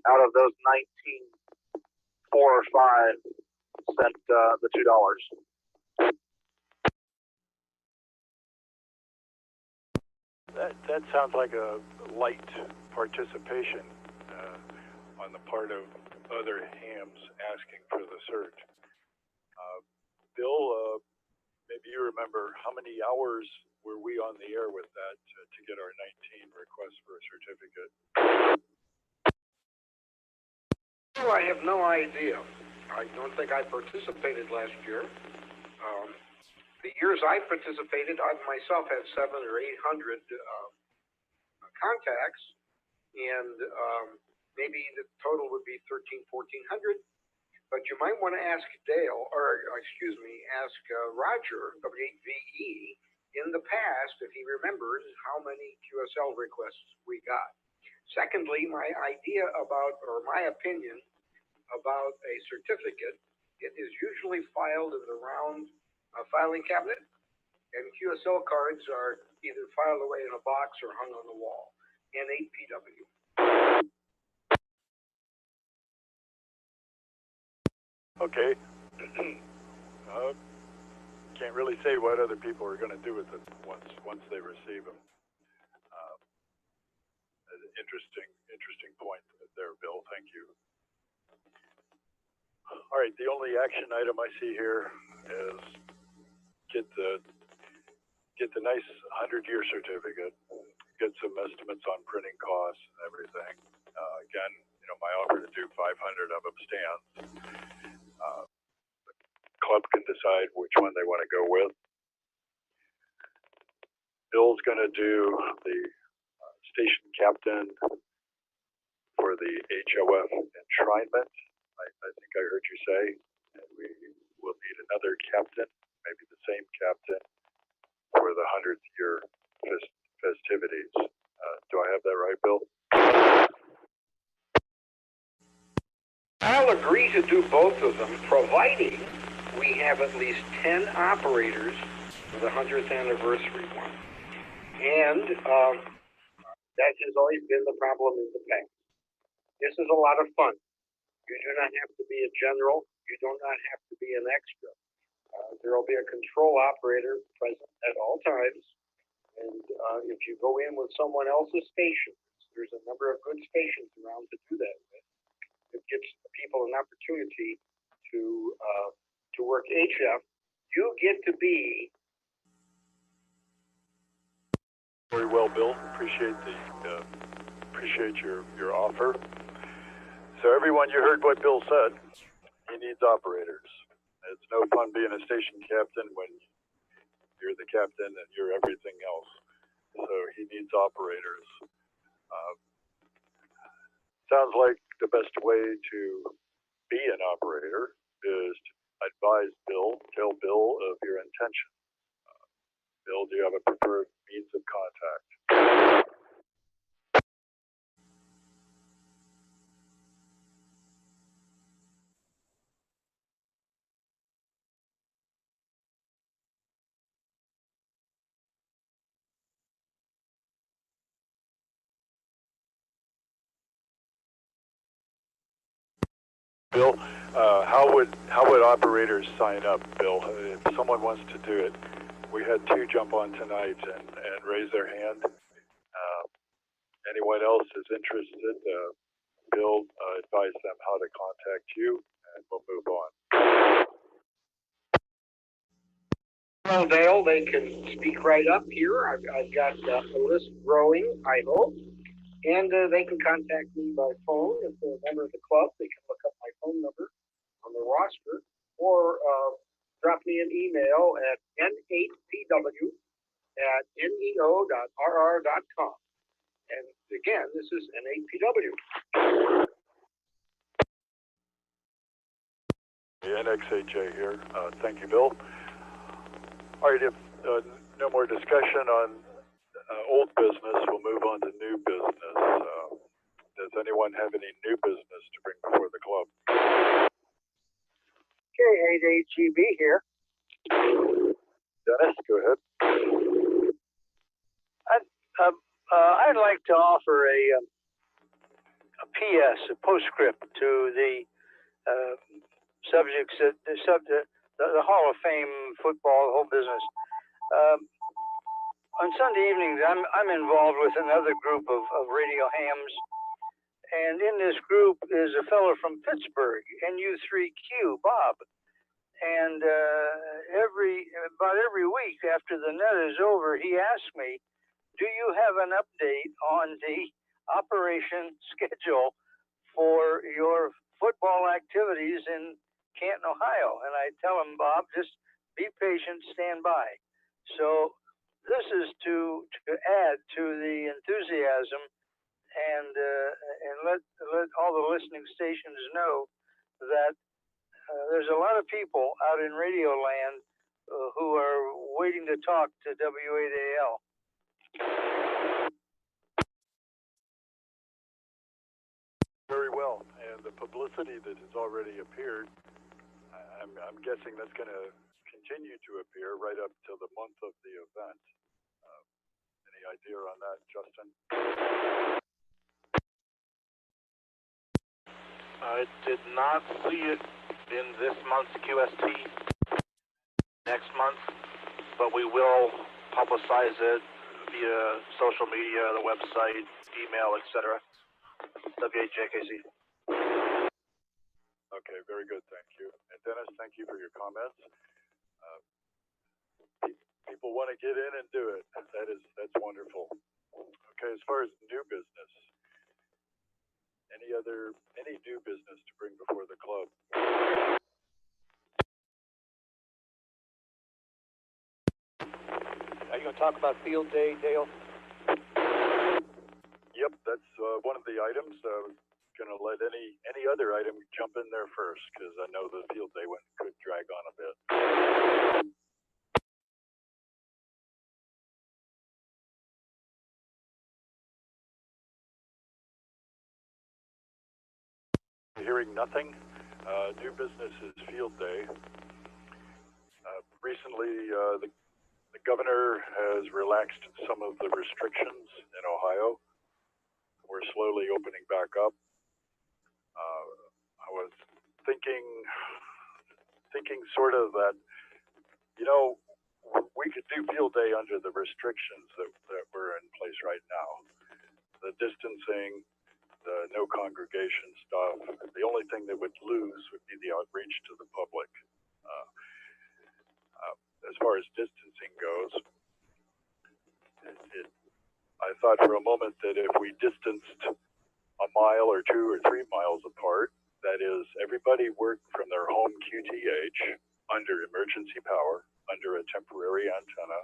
Out of those 19, 4 or 5 sent the $2. That sounds like a light participation on the part of other hams asking for the cert. Bill, maybe you remember how many hours were we on the air with that to get our 19 requests for a certificate? Oh, I have no idea. I don't think I participated last year. The years I participated, I myself had 700 or 800 contacts, and maybe the total would be 1,400. But you might want to ask Dale, or excuse me, ask Roger, W8AL, in the past, if he remembers, how many QSL requests we got. Secondly, my idea about, or my opinion about a certificate, it is usually filed in the round filing cabinet, and QSL cards are either filed away in a box or hung on the wall. N8PW. Okay. Can't really say what other people are going to do with it once they receive them. Interesting point there, Bill. Thank you. All right. The only action item I see here is get the nice 100-year certificate. Get some estimates on printing costs and everything. Again, my offer to do 500 of them stands. Club can decide which one they want to go with. Bill's going to do the station captain for the HOF enshrinement. I think I heard you say, and we will need another captain, maybe the same captain, for the 100th year festivities. Do I have that right, Bill? I'll agree to do both of them, providing we have at least 10 operators for the 100th anniversary one. And that has always been the problem in the past. This is a lot of fun. You do not have to be a general. You do not have to be an extra. There will be a control operator present at all times. And if you go in with someone else's station, there's a number of good stations around to do that with. It gives people an opportunity to work HF. You get to be. Very well, Bill. Appreciate your offer. So everyone, you heard what Bill said. He needs operators. It's no fun being a station captain when you're the captain and you're everything else. So he needs operators. Sounds like the best way to be an operator is to advise Bill, tell Bill of your intention. Bill, do you have a preferred means of contact? Bill, how would operators sign up, Bill? If someone wants to do it, we had 2 jump on tonight and raise their hand. Anyone else is interested, Bill, advise them how to contact you, and we'll move on. Well, Dale, they can speak right up here. I've got a list growing, I hope. And they can contact me by phone. If they're a member of the club, they can look up my phone number on the roster, or drop me an email at n8pw@neo.rr.com. And again, this is N8PW. The NXAJ here. Thank you, Bill. All right, if no more discussion on old business, we'll move on to new business. Does anyone have any new business to bring before the club? Okay, 8HEB here. Dennis, go ahead. I'd like to offer a PS, a postscript to the subjects that the Hall of Fame football, the whole business. On Sunday evenings, I'm involved with another group of radio hams, and in this group is a fellow from Pittsburgh, NU3Q, Bob. And about every week after the net is over, he asks me, "Do you have an update on the operation schedule for your football activities in Canton, Ohio?" And I tell him, "Bob, just be patient, stand by." So this is to add to the enthusiasm and let all the listening stations know that there's a lot of people out in radio land who are waiting to talk to W8AL. Very well, and the publicity that has already appeared, I'm guessing that's going to continue to appear right up till the month of the event. Any idea on that, Justin? I did not see it in this month's QST next month, but we will publicize it via social media, the website, email, etc. W8JKC. Okay, very good, thank you. And Dennis, thank you for your comments. People want to get in and do it. That's wonderful. Okay, as far as new business, any new business to bring before the club? Are you going to talk about field day, Dale? Yep, that's one of the items. Going to let any other item jump in there first, because I know the field day one could drag on a bit. Hearing nothing. New business is field day. Recently, the governor has relaxed some of the restrictions in Ohio. We're slowly opening back up. I was thinking sort of that, we could do field day under the restrictions that were in place right now. The distancing, the no congregation stuff. The only thing that would lose would be the outreach to the public. As far as distancing goes, I thought for a moment that if we distanced a mile or 2 or 3 miles apart, that is, everybody worked from their home QTH under emergency power, under a temporary antenna,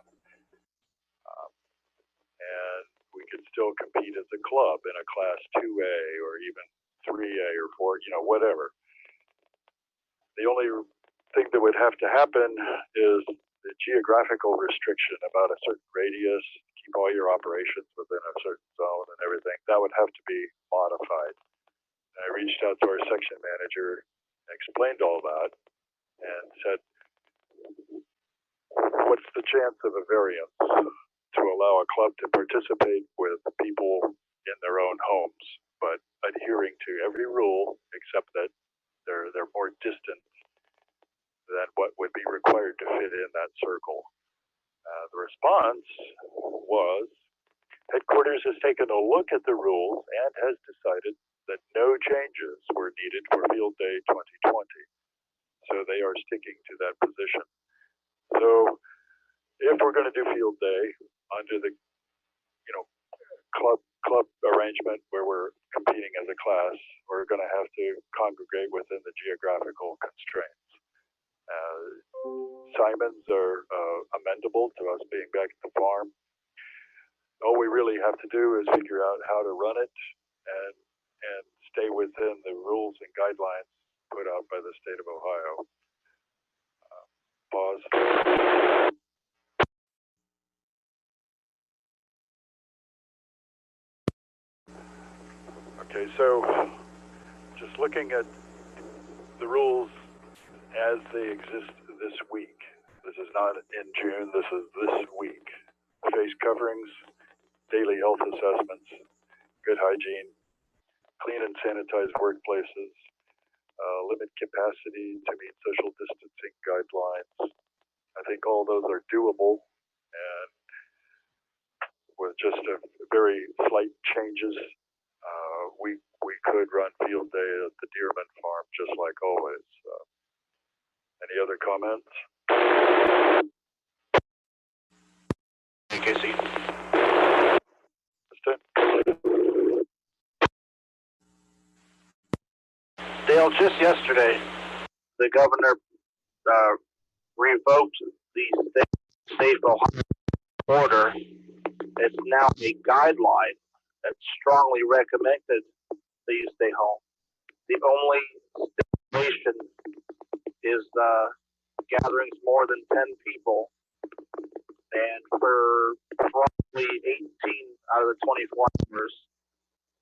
and we could still compete as a club in a class 2A or even 3A or 4, whatever. The only thing that would have to happen is the geographical restriction about a certain radius, keep all your operations within a certain zone and everything. That would have to be modified. And I reached out to our section manager, explained all that, and said, what's the chance of a variance to allow a club to participate with people in their own homes, but adhering to every rule except that they're more distant than what would be required to fit in that circle. The response was, headquarters has taken a look at the rules and has decided that no changes were needed for Field Day 2020. So they are sticking to that position. So if we're going to do Field Day under the club arrangement where we're competing as a class, we're going to have to congregate within the geographical constraints. Simons are amendable to us being back at the farm. All we really have to do is figure out how to run it and stay within the rules and guidelines put out by the state of Ohio. Pause. Okay, so just looking at the rules as they exist this week. This is not in June, this is this week. Face coverings, daily health assessments, good hygiene, clean and sanitized workplaces, limit capacity to meet social distancing guidelines. I think all those are doable, and with just a very slight changes, we could run Field Day at the Dearman Farm just like always. Any other comments? Casey. Dale, just yesterday, the governor revoked the state of Ohio order. It's now a guideline that strongly recommended that you stay home. The only stipulation is gatherings more than 10 people. And for probably 18 out of the 24 hours,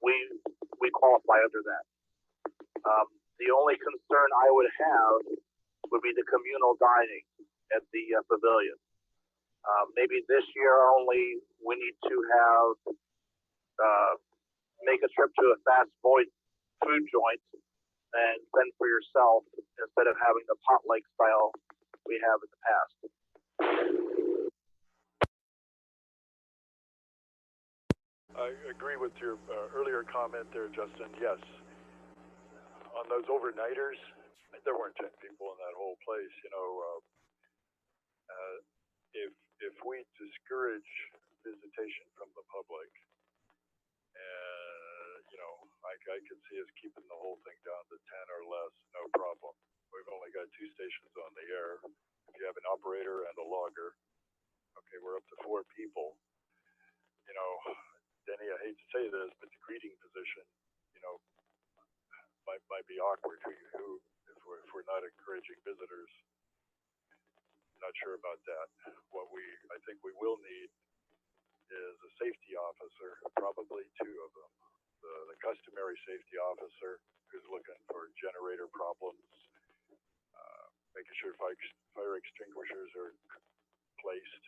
we qualify under that. The only concern I would have would be the communal dining at the pavilion. Maybe this year only we need to have make a trip to a fast food joint and fend for yourself instead of having the potluck style we have in the past. I agree with your earlier comment there, Justin. Yes, on those overnighters, there weren't 10 people in that whole place. You know, if we discourage visitation from the public, you know, I could see us keeping the whole thing down to 10 or less, no problem. We've only got 2 stations on the air. If you have an operator and a logger, okay, we're up to 4 people. You know, Denny, I hate to say this, but the greeting position, you know, might be awkward. If we're not encouraging visitors, not sure about that. I think we will need is a safety officer, probably 2 of them. The customary safety officer who's looking for generator problems, making sure fire extinguishers are placed,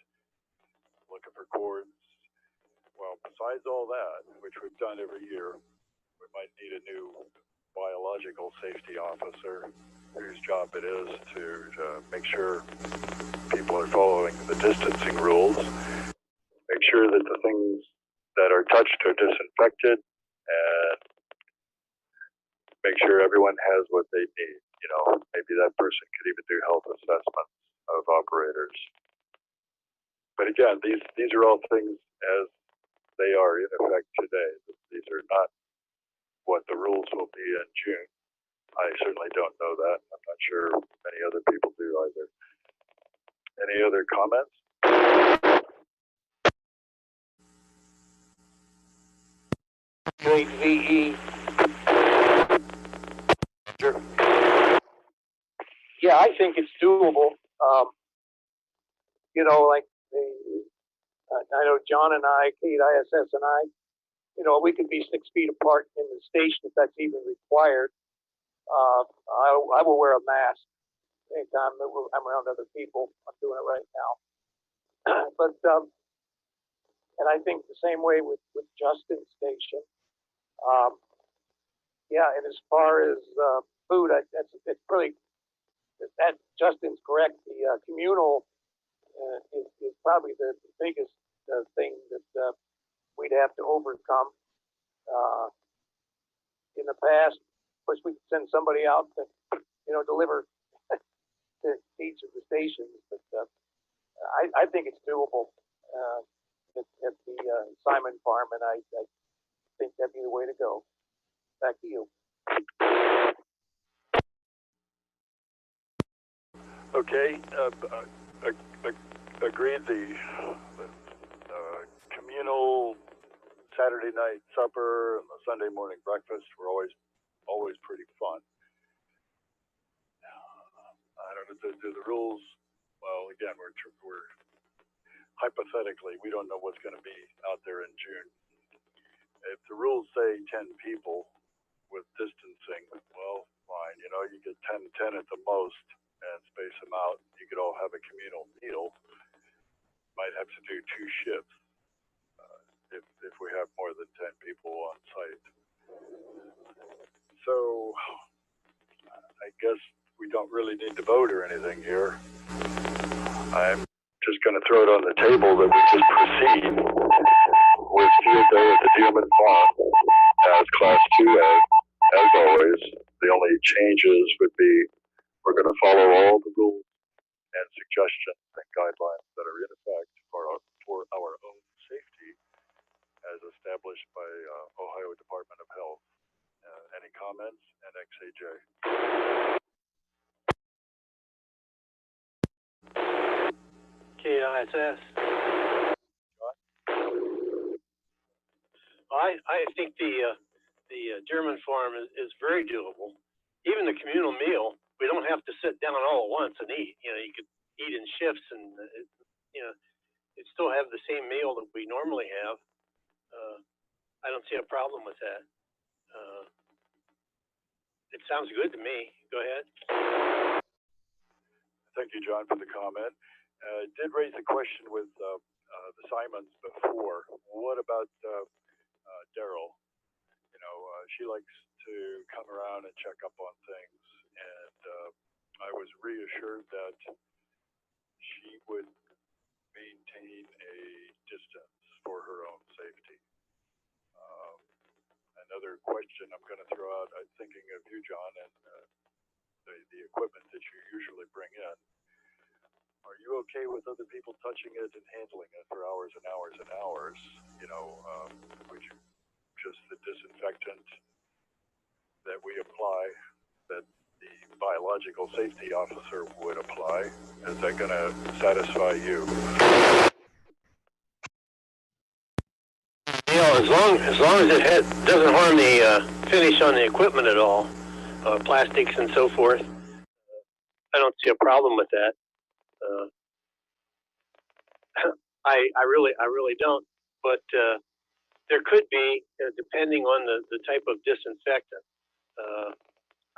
looking for cords. Well, besides all that, which we've done every year, we might need a new biological safety officer whose job it is to make sure people are following the distancing rules, make sure that the things that are touched are disinfected, and make sure everyone has what they need. You know, maybe that person could even do health assessments of operators. But again, these are all things as they are in effect today. These are not what the rules will be in June. I certainly don't know that. I'm not sure many other people do either. Any other comments? W8VE. Sure. Yeah, I think it's doable. You know, like I know John and I, Kate ISS and I, you know, we could be 6 feet apart in the station if that's even required. I will wear a mask anytime I'm around other people. I'm doing it right now. But and I think the same way with Justin's station. Yeah, and as far as food, it's really that Justin's correct. The communal is probably the biggest thing that we'd have to overcome. In the past, of course, we could send somebody out to, you know, deliver to each of the stations, but I think it's doable at the Simon Farm, and I think that'd be the way to go. Back to you. Okay, agreed. The communal Saturday night supper and the Sunday morning breakfast were always pretty fun. I don't know, do the rules, well, again, we're hypothetically, we don't know what's going to be out there in June. If the rules say 10 people with distancing, well, fine, you know, you get 10 at the most and space them out. You could all have a communal meal. Might have to do 2 shifts if we have more than 10 people on site. So I guess we don't really need to vote or anything here. I'm just going to throw it on the table that we just proceed with field day at the Dearman Farm as Class 2A. As always, the only changes would be we're going to follow all the rules and suggestions and guidelines that are in effect for our own safety as established by Ohio Department of Health. Any comments? And XAJ. KISS. I think the German farm is very doable. Even the communal meal we don't have to sit down all at once and eat. You know, you could eat in shifts and, you know, you'd still have the same meal that we normally have. I don't see a problem with that. It sounds good to me. Go ahead. Thank you, John, for the comment. Did raise a question with the Simons before. What about Daryl? You know, she likes to come around and check up on things, and I was reassured that she would maintain a distance for her own safety. Another question I'm going to throw out, I'm thinking of you, John, and the equipment that you usually bring in. Are you okay with other people touching it and handling it for hours and hours and hours? You know, which just the disinfectant that we apply, that the biological safety officer would apply, is that going to satisfy you? You know, as long as it doesn't harm the finish on the equipment at all, plastics and so forth, I don't see a problem with that. I really don't. But there could be, depending on the type of disinfectant.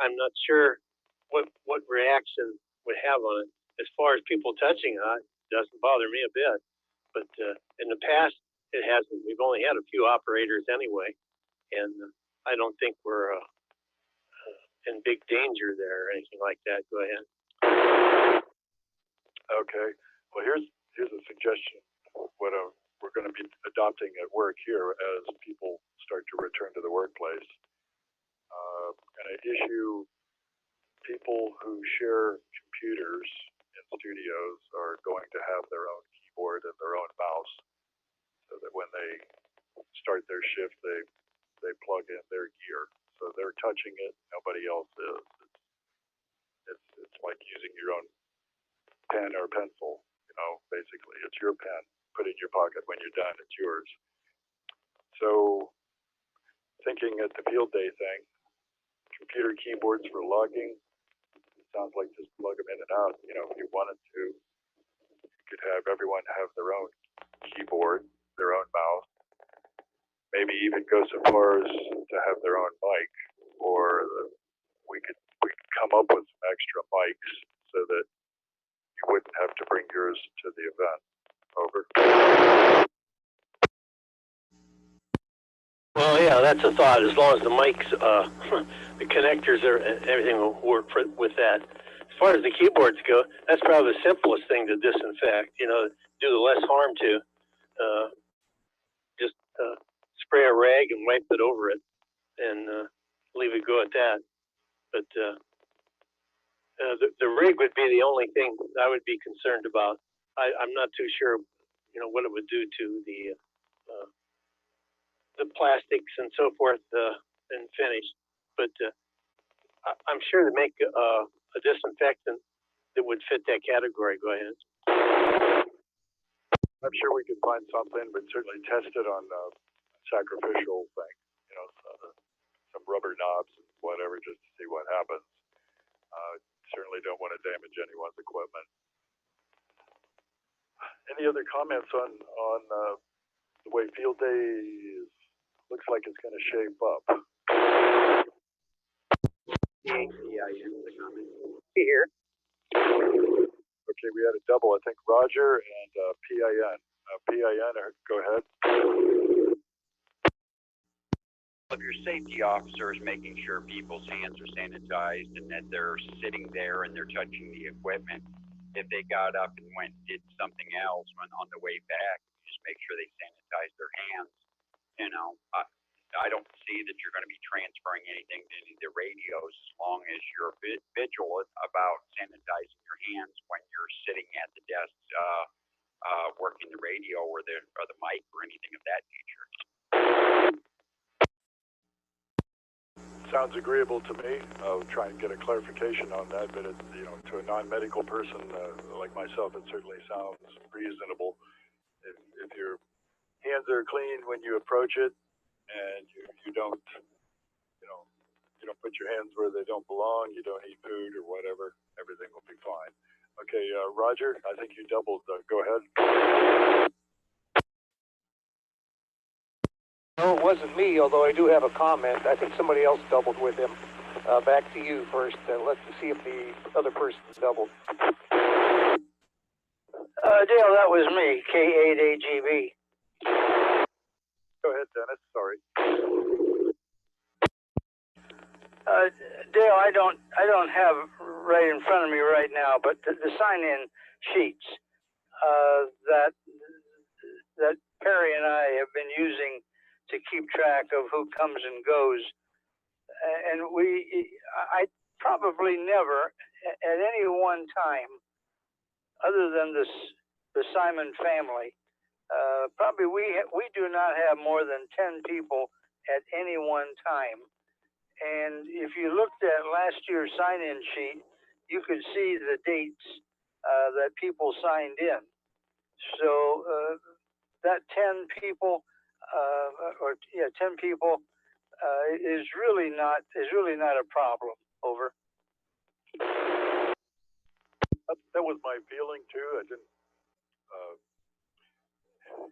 I'm not sure what reaction would have on it. As far as people touching it, it doesn't bother me a bit. But in the past, it hasn't. We've only had a few operators anyway, and I don't think we're in big danger there or anything like that. Go ahead. Okay. Well, here's a suggestion. What we're going to be adopting at work here as people start to return to the workplace. Going to issue people who share computers in studios are going to have their own keyboard and their own mouse, so that when they start their shift, they plug in their gear. So they're touching it, nobody else is. It's like using your own pen or pencil, you know, basically. It's your pen. Put it in your pocket. When you're done, it's yours. So thinking at the field day thing, computer keyboards for logging, it sounds like just plug them in and out. You know, if you wanted to, you could have everyone have their own keyboard, their own mouse, maybe even go so far as to have their own mic, or we could come up with some extra mics so that you wouldn't have to bring yours to the event. Over. Well, yeah, that's a thought. As long as the mics, the connectors, everything will work with that. As far as the keyboards go, that's probably the simplest thing to disinfect. You know, do the less harm to. Just spray a rag and wipe it over it, and leave it go at that. But the rig would be the only thing I would be concerned about. I'm not too sure, you know, what it would do to the plastics and so forth and finish. But I'm sure to make a disinfectant that would fit that category. Go ahead. I'm sure we could find something, but certainly test it on sacrificial thing. You know, some rubber knobs and whatever, just to see what happens. Certainly don't want to damage anyone's equipment. Any other comments on the way field day looks like it's going to shape up? Yeah, the comment. Here. Okay, we had a double. I think Roger and PIN. PIN, go ahead. Of your safety officers making sure people's hands are sanitized and that they're sitting there and they're touching the equipment. If they got up and went and did something else on the way back, just make sure they sanitize their hands. You know, I don't see that you're going to be transferring anything to any of the radios as long as you're vigilant about sanitizing your hands when you're sitting at the desk working the radio or the mic or anything of that nature. Sounds agreeable to me. I'll try and get a clarification on that, but you know, to a non-medical person like myself, it certainly sounds reasonable. If your hands are clean when you approach it, and you don't, you know, you know, put your hands where they don't belong, you don't eat food or whatever, everything will be fine. Okay, Roger, I think you doubled. Go ahead. No, it wasn't me, although I do have a comment. I think somebody else doubled with him. Back to you first. Let's see if the other person doubled. Dale, that was me, K8AGB. Go ahead, Dennis. Sorry. Dale, I don't have right in front of me right now, but the sign-in sheets that Perry and I have been using to keep track of who comes and goes, and I probably never at any one time, other than the Simon family, probably we do not have more than 10 people at any one time. And if you looked at last year's sign-in sheet, you could see the dates that people signed in. So that 10 people, 10 people is really not a problem. Over. That was my feeling too. I didn't.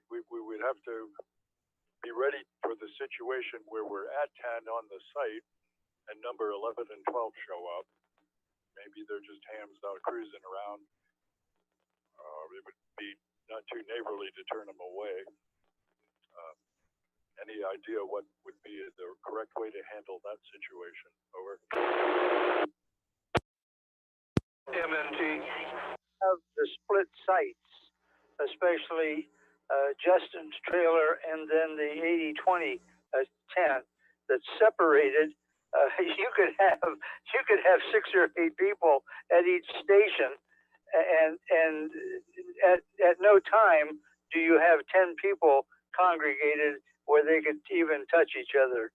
We would have to be ready for the situation where we're at 10 on the site and number 11 and 12 show up. Maybe they're just hams out cruising around. It would be not too neighborly to turn them away. Any idea what would be the correct way to handle that situation? Over. MNT of the split sites, especially Justin's trailer and then the 80-20 tent that's separated. You could have 6 or 8 people at each station, and at no time do you have 10 people congregated where they could even touch each other.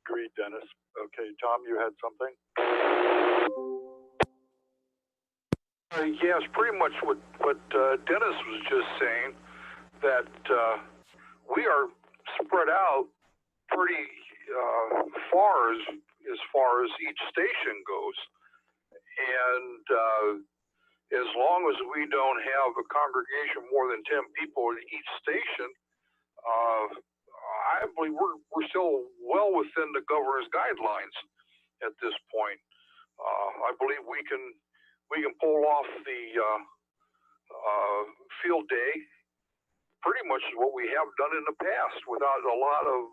Agreed, Dennis. Okay, Tom, you had something? Yes, pretty much what Dennis was just saying, that we are spread out pretty far as each station goes. And as long as we don't have a congregation more than 10 people at each station, I believe we're still well within the governor's guidelines at this point. I believe we can pull off the field day pretty much what we have done in the past without a lot of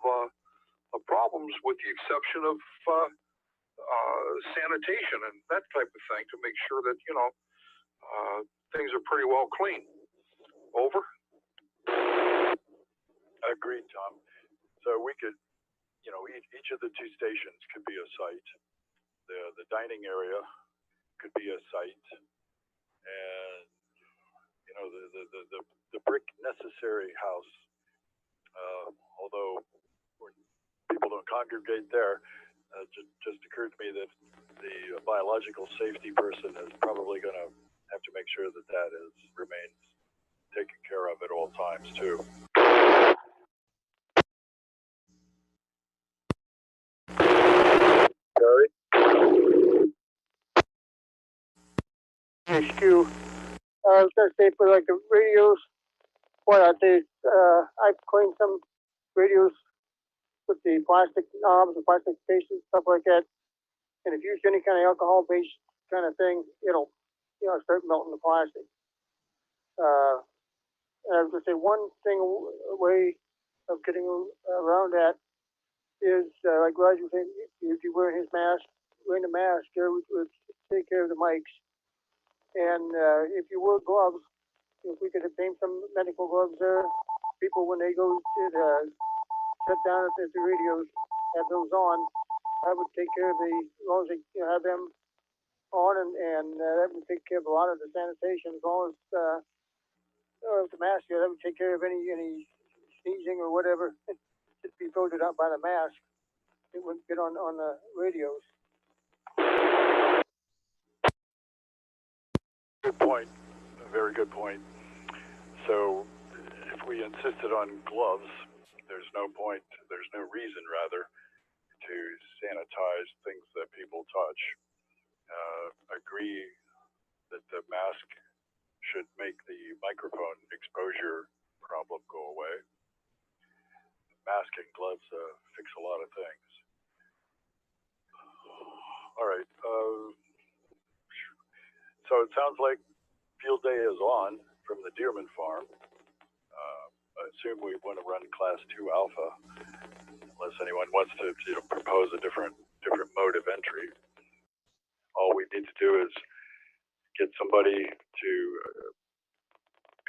problems, with the exception of sanitation and that type of thing, to make sure that, you know, things are pretty well clean. Over. Agreed, Tom. So we could, you know, each of the 2 stations could be a site. The dining area could be a site, and you know, the brick necessary house. Although people don't congregate there, just occurred to me that the biological safety person is probably going to have to make sure that remains taken care of at all times too. Gary? HQ. I was going to say for like the radios, I've cleaned some radios with the plastic knobs and plastic cases, stuff like that. And if you use any kind of alcohol-based kind of thing, it'll, you know, start melting the plastic. And I was going to say one thing, a way of getting around that is, like Roger was saying, if you wear his mask, wearing the mask, there would take care of the mics. And if you wear gloves, if we could obtain some medical gloves there, people when they go to shut down at the radios, have those on, that would take care of as long as they, you know, have them on, and that would take care of a lot of the sanitation, as long as the mask, that would take care of any sneezing or whatever. It should be filtered out by the mask. It wouldn't get on the radios. Good point. A very good point. So if we insisted on gloves, there's no reason rather, to sanitize things that people touch. Agree that the mask should make the microphone exposure problem go away. Mask and gloves fix a lot of things. All right. So it sounds like field day is on from the Dearman farm. I assume we want to run Class 2 Alpha, unless anyone wants to propose a different mode of entry. All we need to do is get somebody to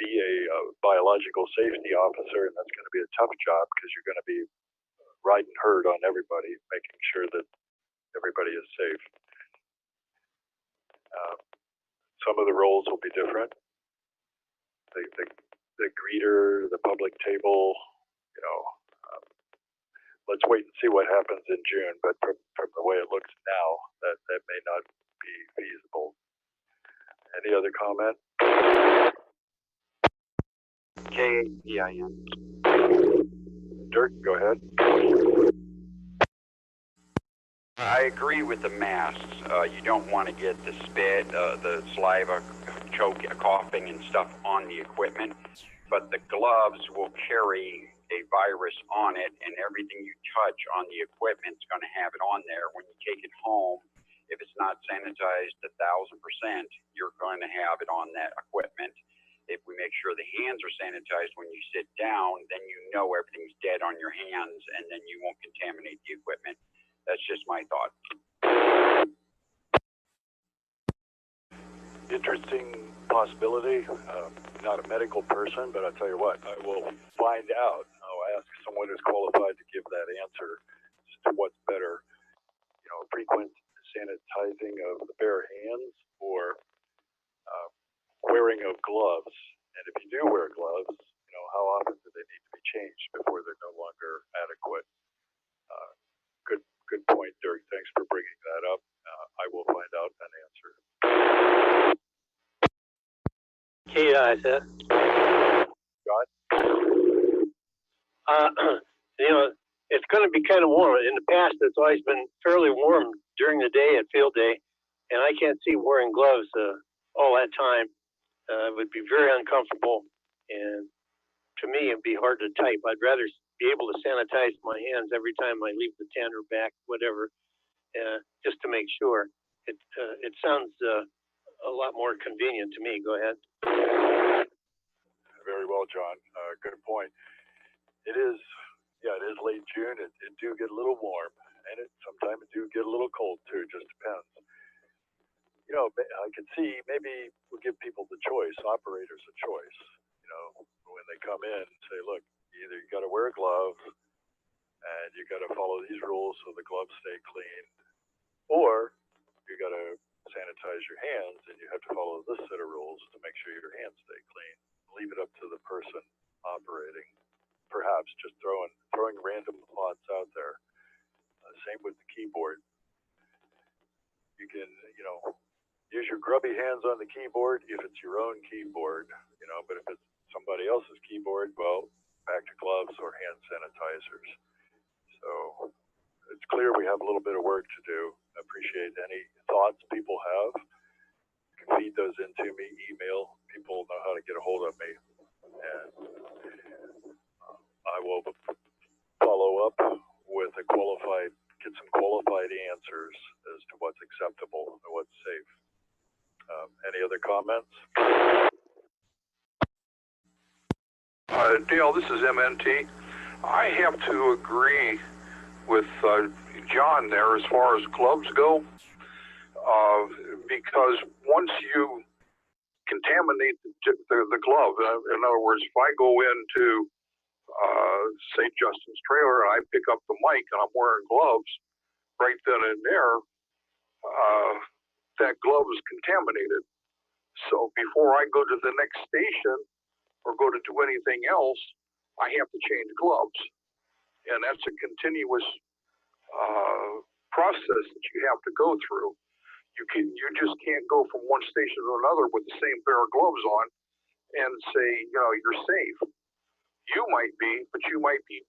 be a biological safety officer, and that's going to be a tough job because you're going to be riding herd on everybody, making sure that everybody is safe. Some of the roles will be different. The greeter, the public table, let's wait and see what happens in June, but from the way it looks now, that may not be feasible. Any other comment? KAPIN. Dirk, go ahead. I agree with the masks. You don't want to get the spit, the saliva, coughing and stuff on the equipment, but the gloves will carry a virus on it, and everything you touch on the equipment is going to have it on there. When you take it home, if it's not sanitized 1,000%, you're going to have it on that equipment. If we make sure the hands are sanitized when you sit down, then you know everything's dead on your hands, and then you won't contaminate the equipment. That's just my thought. Interesting possibility. Not a medical person, but I'll tell you what, I will find out. I'll ask someone who's qualified to give that answer as to what's better, frequent sanitizing of the bare hands or wearing of gloves. And if you do wear gloves, how often do they need to be changed before they're no longer adequate? Good point, Dirk. Thanks for bringing that up. I will find out an answer. KISS. Scott? It's going to be kind of warm. In the past, it's always been fairly warm during the day at field day, and I can't see wearing gloves all that time. It would be very uncomfortable, and to me, it'd be hard to type. I'd rather be able to sanitize my hands every time I leave the tent or back, whatever, just to make sure. It sounds a lot more convenient to me. Go ahead. Very well, John. Good point. It is late June. It do get a little warm, and sometimes it do get a little cold too. It just depends. I could see maybe we'll give people the choice, operators a choice. When they come in, say, look, either you got to wear gloves and you got to follow these rules so the gloves stay clean, or you got to sanitize your hands and you have to follow this set of rules to make sure your hands stay clean. Leave it up to the person operating. Perhaps just throwing random thoughts out there. Same with the keyboard. You can, use your grubby hands on the keyboard if it's your own keyboard, but if it's somebody else's keyboard, well, back to gloves or hand sanitizers. So it's clear we have a little bit of work to do. I appreciate any thoughts people have. You can feed those into me, email. People know how to get a hold of me. And I will follow up with get some qualified answers as to what's acceptable and what's safe. Any other comments? Dale, this is MNT. I have to agree with John there as far as gloves go, because once you contaminate the glove, in other words, if I go into say Justin's trailer and I pick up the mic and I'm wearing gloves right then and there, that glove is contaminated. So before I go to the next station or go to do anything else, I have to change gloves. And that's a continuous process that you have to go through. You just can't go from one station to another with the same pair of gloves on and say, you're safe. You might be, but you might be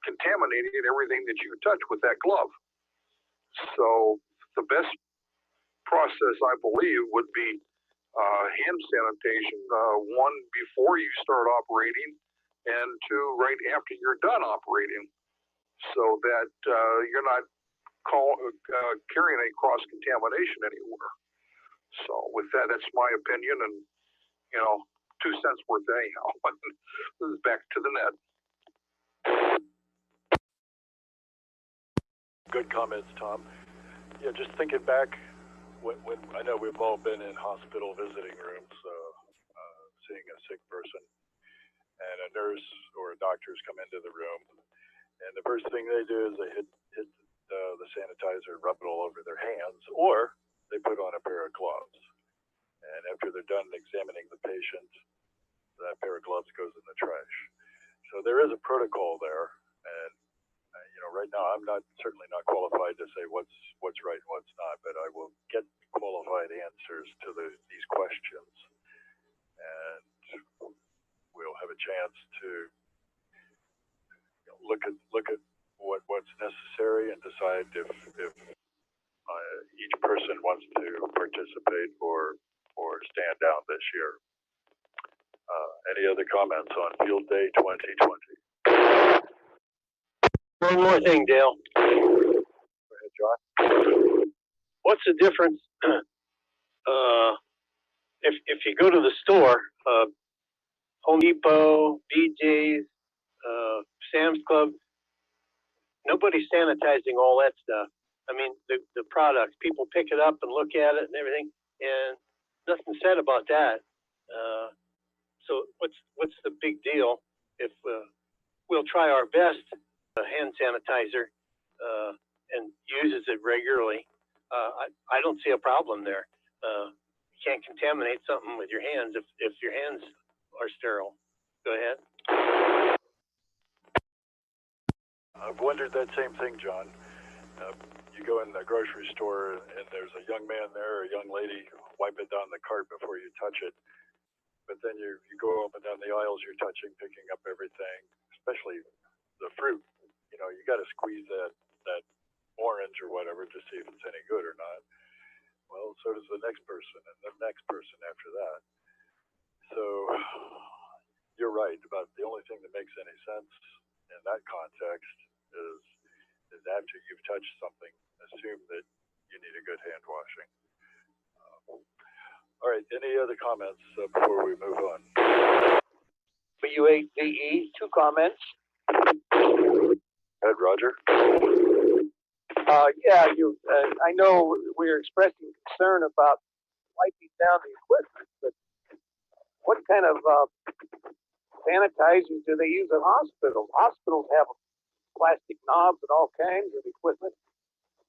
contaminating everything that you touch with that glove. So the best process, I believe, would be hand sanitation, one before you start operating, and two right after you're done operating, so that you're not carrying a cross contamination anywhere. So with that, that's my opinion, and 2 cents worth anyhow. This is back to the net. Good comments, Tom. Yeah, just thinking back, when I know we've all been in hospital visiting rooms, seeing a sick person, and a nurse or a doctor's come into the room, and the first thing they do is they hit the sanitizer, rub it all over their hands, or they put on a pair of gloves. And after they're done examining the patient, that pair of gloves goes in the trash. So there is a protocol there, and right now I'm certainly not qualified to say what's right and what's not, but I will get qualified answers to these questions, and we'll have a chance to look at what's necessary and decide if each person wants to participate or stand down this year. Any other comments on Field Day 2020? One more thing, Dale. Go ahead, John. What's the difference if you go to the store, Home Depot, BJ's, Sam's Club, nobody's sanitizing all that stuff. I mean, the products, people pick it up and look at it and everything, and nothing said about that. So what's the big deal if we'll try our best hand sanitizer and uses it regularly? I don't see a problem there. You can't contaminate something with your hands if your hands are sterile. Go ahead. I've wondered that same thing, John. You go in the grocery store and there's a young man there, or a young lady wiping down the cart before you touch it. But then you go up and down the aisles, you're touching, picking up everything, especially the fruit. You got to squeeze that orange or whatever to see if it's any good or not. Well, so does the next person and the next person after that. So you're right about the only thing that makes any sense in that context is after you've touched something, assume that you need a good hand washing. All right, any other comments before we move on? W8AL, 2 comments. Go ahead, Roger. I know we're expressing concern about wiping down the equipment, but what kind of sanitizers do they use at hospitals? Hospitals have plastic knobs and all kinds of equipment,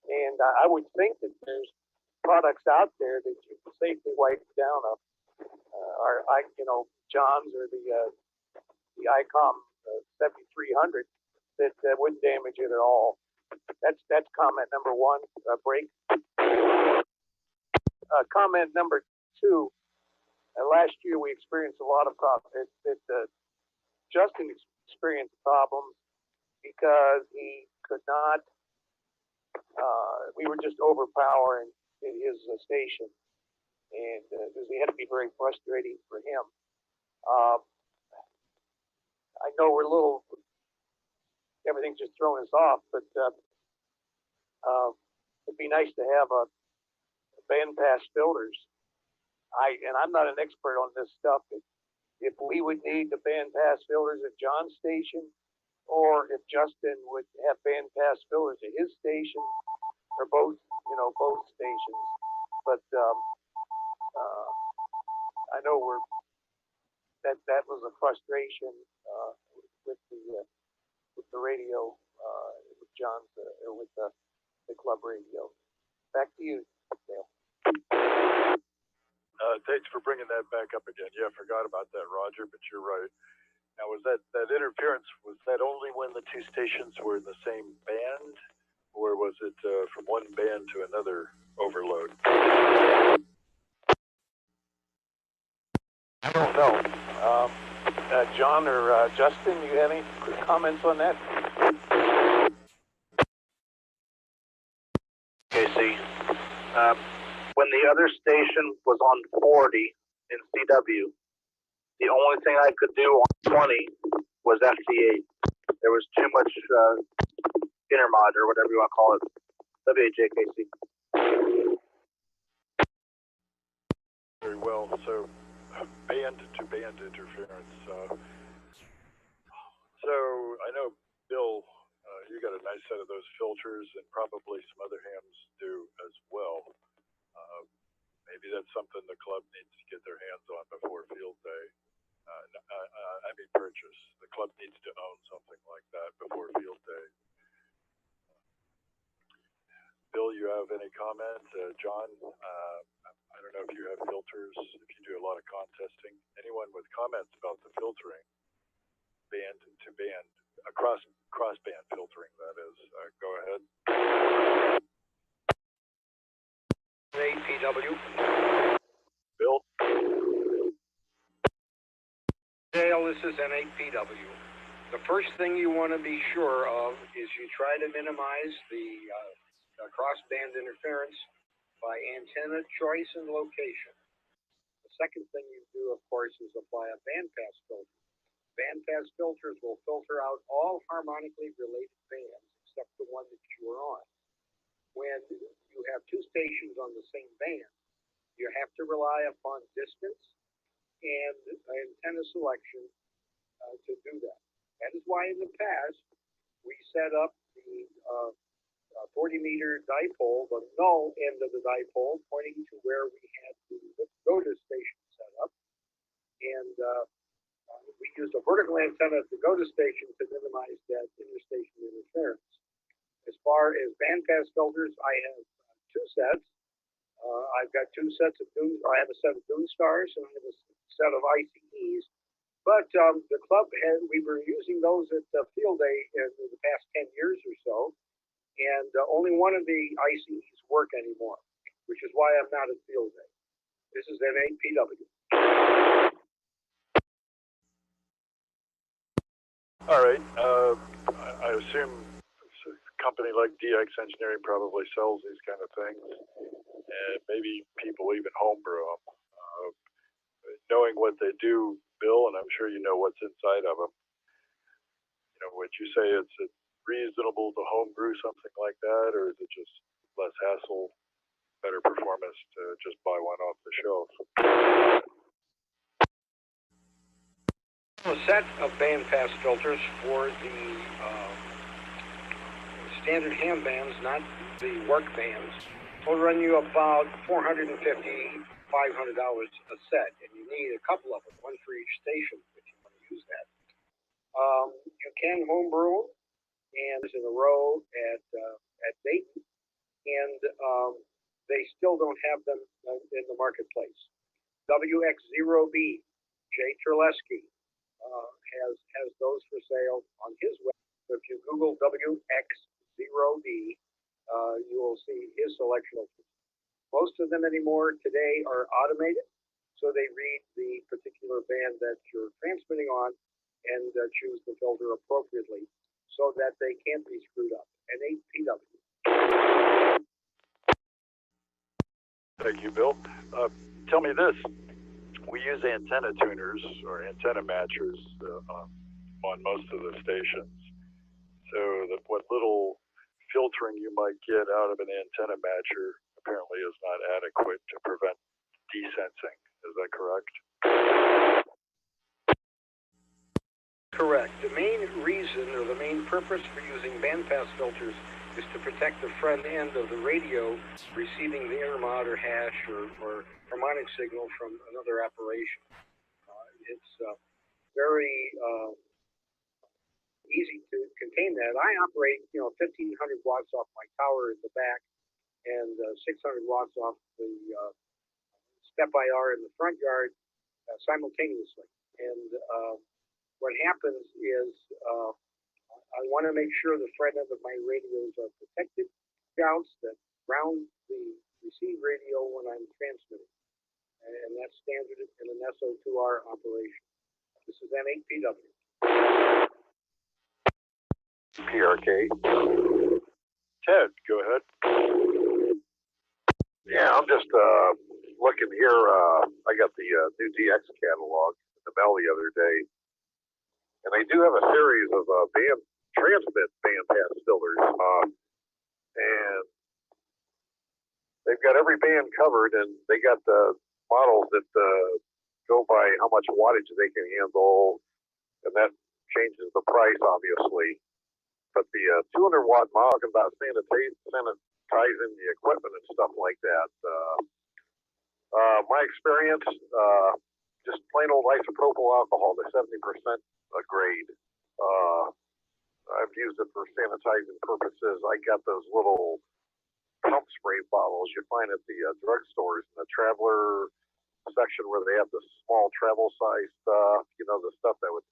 and I would think that there's products out there that you can safely wipe down John's or the ICOM 7300 that wouldn't damage it at all. That's comment number 1. Break. Comment number 2. Last year we experienced a lot of problems. Justin experienced problems because he could not. We were just overpowering his station, and it had to be very frustrating for him. I know everything's just throwing us off, but it'd be nice to have a bandpass filters. I'm not an expert on this stuff, but if we would need the bandpass filters at John's station, or if Justin would have bandpass filters at his station, or both stations. But I know that was a frustration with the radio, with John's or with the club radio. Back to you, Dale. Thanks for bringing that back up again. Yeah, I forgot about that, Roger, but you're right. Now, was that interference, was that only when the 2 stations were in the same band, or was it from one band to another overload? I don't know. John or Justin, you have any comments on that? When the other station was on 40 in CW, the only thing I could do on 20 was FT8. There was too much intermod or whatever you want to call it. W8JKC. Very well. So, band-to-band interference. So, I know, Bill, you got a nice set of those filters, and probably some other hams do as well. Maybe that's something the club needs to get their hands on before field day. Purchase. The club needs to own something like that before field day. Bill, you have any comment? John, I don't know if you have filters, if you do a lot of contesting. Anyone with comments about the filtering, band to band, cross band filtering, that is. Go ahead. APW. Bill? Dale, this is N8PW. The first thing you want to be sure of is you try to minimize the crossband interference by antenna choice and location. The second thing you do, of course, is apply a bandpass filter. Bandpass filters will filter out all harmonically related bands except the one that you are on. When you have two stations on the same band, you have to rely upon distance and antenna selection to do that. That is why in the past we set up the 40-meter dipole, the null end of the dipole, pointing to where we had the go-to station set up, and we used a vertical antenna at the go-to station to minimize that interstation interference. As far as bandpass filters, I have two sets. I've got two sets of I have a set of Dune Stars and I have a set of ICEs. But the club we were using those at field day in the past 10 years or so, and only one of the ICEs work anymore, which is why I'm not at field day. This is N8PW. All right. I assume a company like DX Engineering probably sells these kind of things. And maybe people even homebrew them. Knowing what they do, Bill, and I'm sure you know what's inside of them, would you say it's reasonable to homebrew something like that, or is it just less hassle, better performance to just buy one off the shelf? A set of bandpass filters for the standard ham bands, not the work bands, will run you about $450, $500 a set, and you need a couple of them, one for each station if you want to use that. You can homebrew them, and there's in a row at Dayton, and they still don't have them in the marketplace. WX0B, Jay Terleski, has those for sale on his website. So if you Google WX0B, you will see his selection of them. Most of them anymore today are automated, so they read the particular band that you're transmitting on and choose the filter appropriately so that they can't be screwed up. N8PW. Thank you, Bill. Tell me this. We use antenna tuners or antenna matchers on most of the stations. So what little filtering you might get out of an antenna matcher apparently is not adequate to prevent desensing. Is that correct? Correct. The main reason or the main purpose for using bandpass filters is to protect the front end of the radio receiving the intermod or hash or harmonic signal from another operation. It's very easy to contain that. I operate, 1,500 watts off my tower in the back and 600 watts off the step IR in the front yard simultaneously. And what happens is I want to make sure the front end of my radios are protected, scouts that ground the receive radio when I'm transmitting. And that's standard in an SO2R operation. This is N8PW. PRK. Ted, go ahead. Yeah, I'm just looking here. I got the new DX catalog in the mail the other day, and they do have a series of transmit bandpass filters, and they've got every band covered, and they got the models that go by how much wattage they can handle, and that changes the price, obviously. But the 200 watt model, talking about sanitizing the equipment and stuff like that. My experience, just plain old isopropyl alcohol, the 70% grade. I've used it for sanitizing purposes. I got those little pump spray bottles you find at the drugstores in the traveler section where they have the small travel size stuff, you know, the stuff that would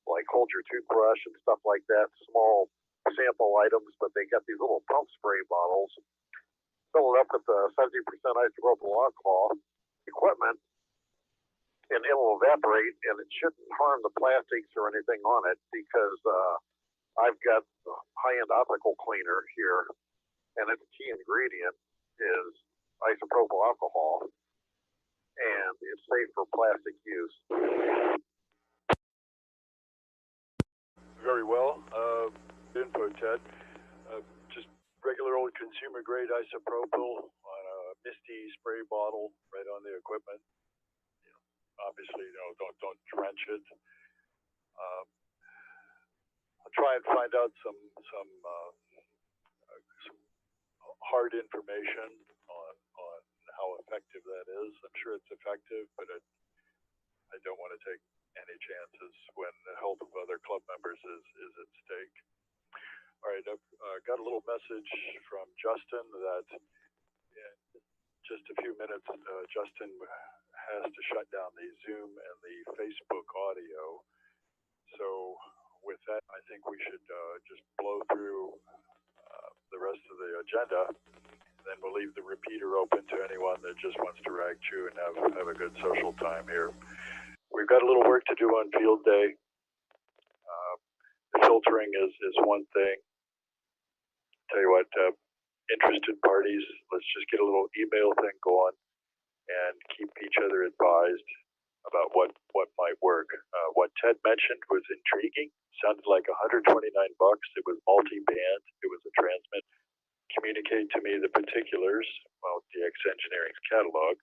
like hold your toothbrush and stuff like that, small sample items, but they got these little pump spray bottles, fill it up with the 70% isopropyl alcohol equipment, and it'll evaporate, and it shouldn't harm the plastics or anything on it because I've got high-end optical cleaner here, and its key ingredient is isopropyl alcohol, and it's safe for plastic use. Very well. Info, Ted. Just regular old consumer grade isopropyl on a misty spray bottle right on the equipment. You know, obviously, you know, don't drench it. I'll try and find out some hard information on how effective that is. I'm sure it's effective, but I don't want to take any chances when the health of other club members is at stake. All right, I've got a little message from Justin that in just a few minutes, Justin has to shut down the Zoom and the Facebook audio. So with that, I think we should just blow through the rest of the agenda. Then we'll leave the repeater open to anyone that just wants to rag chew and have a good social time here. We've got a little work to do on field day. The filtering is one thing. Tell you what, interested parties, let's just get a little email thing going and keep each other advised about what might work. What Ted mentioned was intriguing. Sounded like $129. It was multi-band. It was a transmit. Communicate to me the particulars. Well, DX Engineering's catalog.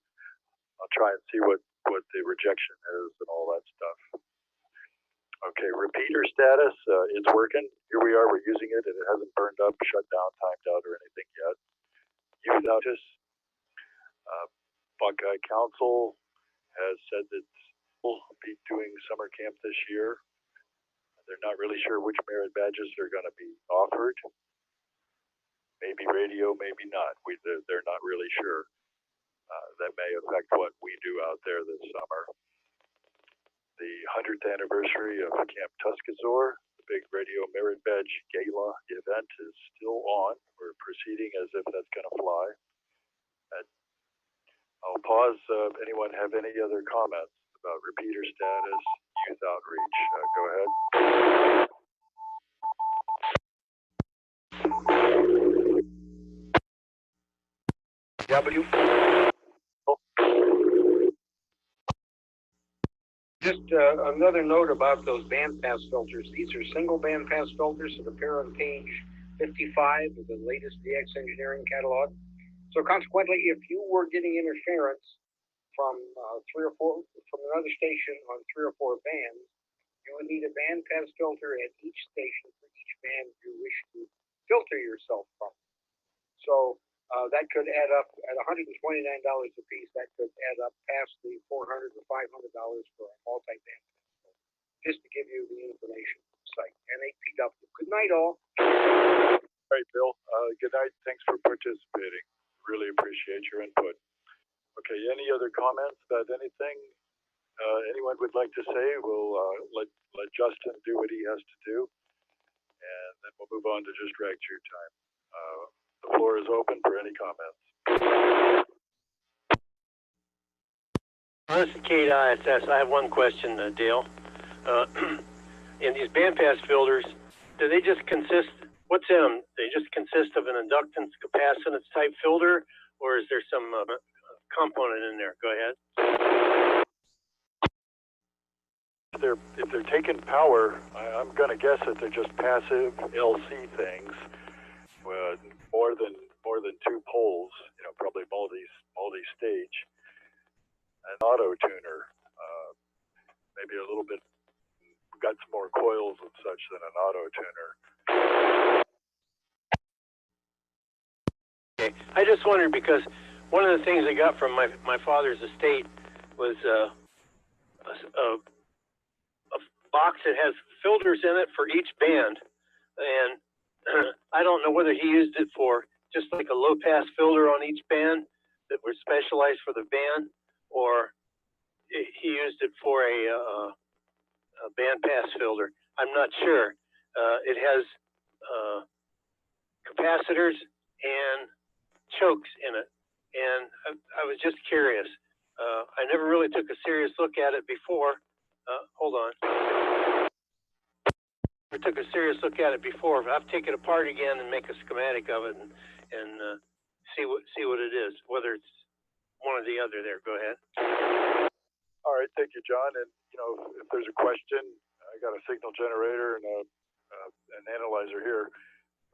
I'll try and see what the rejection is and all that stuff. Okay, repeater status, it's working. Here we are, we're using it, and it hasn't burned up, shut down, timed out, or anything yet. Youth notice. Buckeye Council has said that we'll be doing summer camp this year. They're not really sure which merit badges are going to be offered. Maybe radio, maybe not. They're not really sure. That may affect what we do out there this summer. The 100th anniversary of Camp Tuscazor, the big radio merit badge gala event, is still on. We're proceeding as if that's going to fly. I'll pause. Anyone have any other comments about repeater status, youth outreach? Go ahead. W. Just another note about those bandpass filters. These are single bandpass filters that appear on page 55 of the latest DX Engineering catalog. So consequently, if you were getting interference from 3 or 4 from another station on 3 or 4 bands, you would need a bandpass filter at each station for each band you wish to filter yourself from. So that could add up at $129 a piece. That could add up past the $400 to $500 for a multi-band. Just to give you the information site. N8PW. Good night, all. All right, Bill. Good night. Thanks for participating. Really appreciate your input. Okay, any other comments about anything anyone would like to say? We'll let Justin do what he has to do, and then we'll move on to just drag through time. The floor is open for any comments. On this Cade ISS, I have one question, Dale. In these bandpass filters, do they just consist, what's in them? They just consist of an inductance capacitance type filter, or is there some component in there? Go ahead. If they're taking power, I'm going to guess that they're just passive LC things, more than 2 poles. You know, probably multi-stage. An auto tuner, maybe a little bit, got some more coils and such than an auto tuner. Okay, I just wondered because one of the things I got from my father's estate was a box that has filters in it for each band, and I don't know whether he used it for just like a low pass filter on each band that were specialized for the band, or he used it for a band pass filter. I'm not sure. It has capacitors and chokes in it, and I was just curious. I never really took a serious look at it before. Hold on. I took a serious look at it before. I've taken it apart again and make a schematic of it and see what it is, whether it's one or the other. There, go ahead. All right, thank you, John. And you know, if there's a question, I got a signal generator and an analyzer here.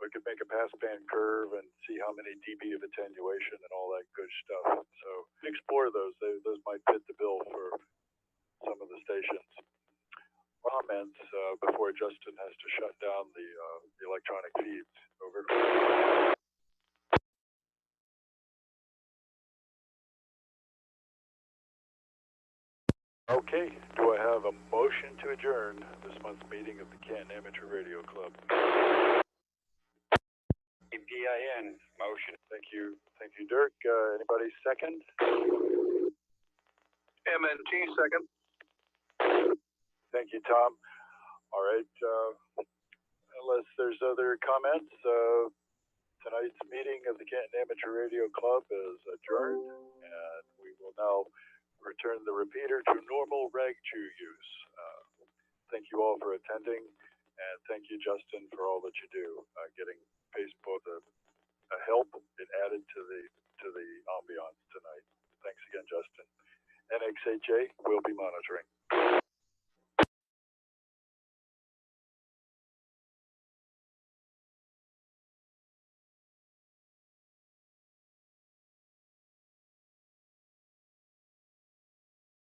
We could make a passband curve and see how many dB of attenuation and all that good stuff. So explore those. Those might fit the bill for some of the stations. Comments before Justin has to shut down the electronic feeds. Over. Okay, do I have a motion to adjourn this month's meeting of the Canton Amateur Radio Club? PIN motion. Thank you, Dirk. Anybody second? MNT second. Thank you, Tom. All right, unless there's other comments, tonight's meeting of the Canton Amateur Radio Club is adjourned, and we will now return the repeater to normal rag chew use. Thank you all for attending, and thank you, Justin, for all that you do, getting Facebook a help. It added to the ambiance tonight. Thanks again, Justin. NXHA will be monitoring.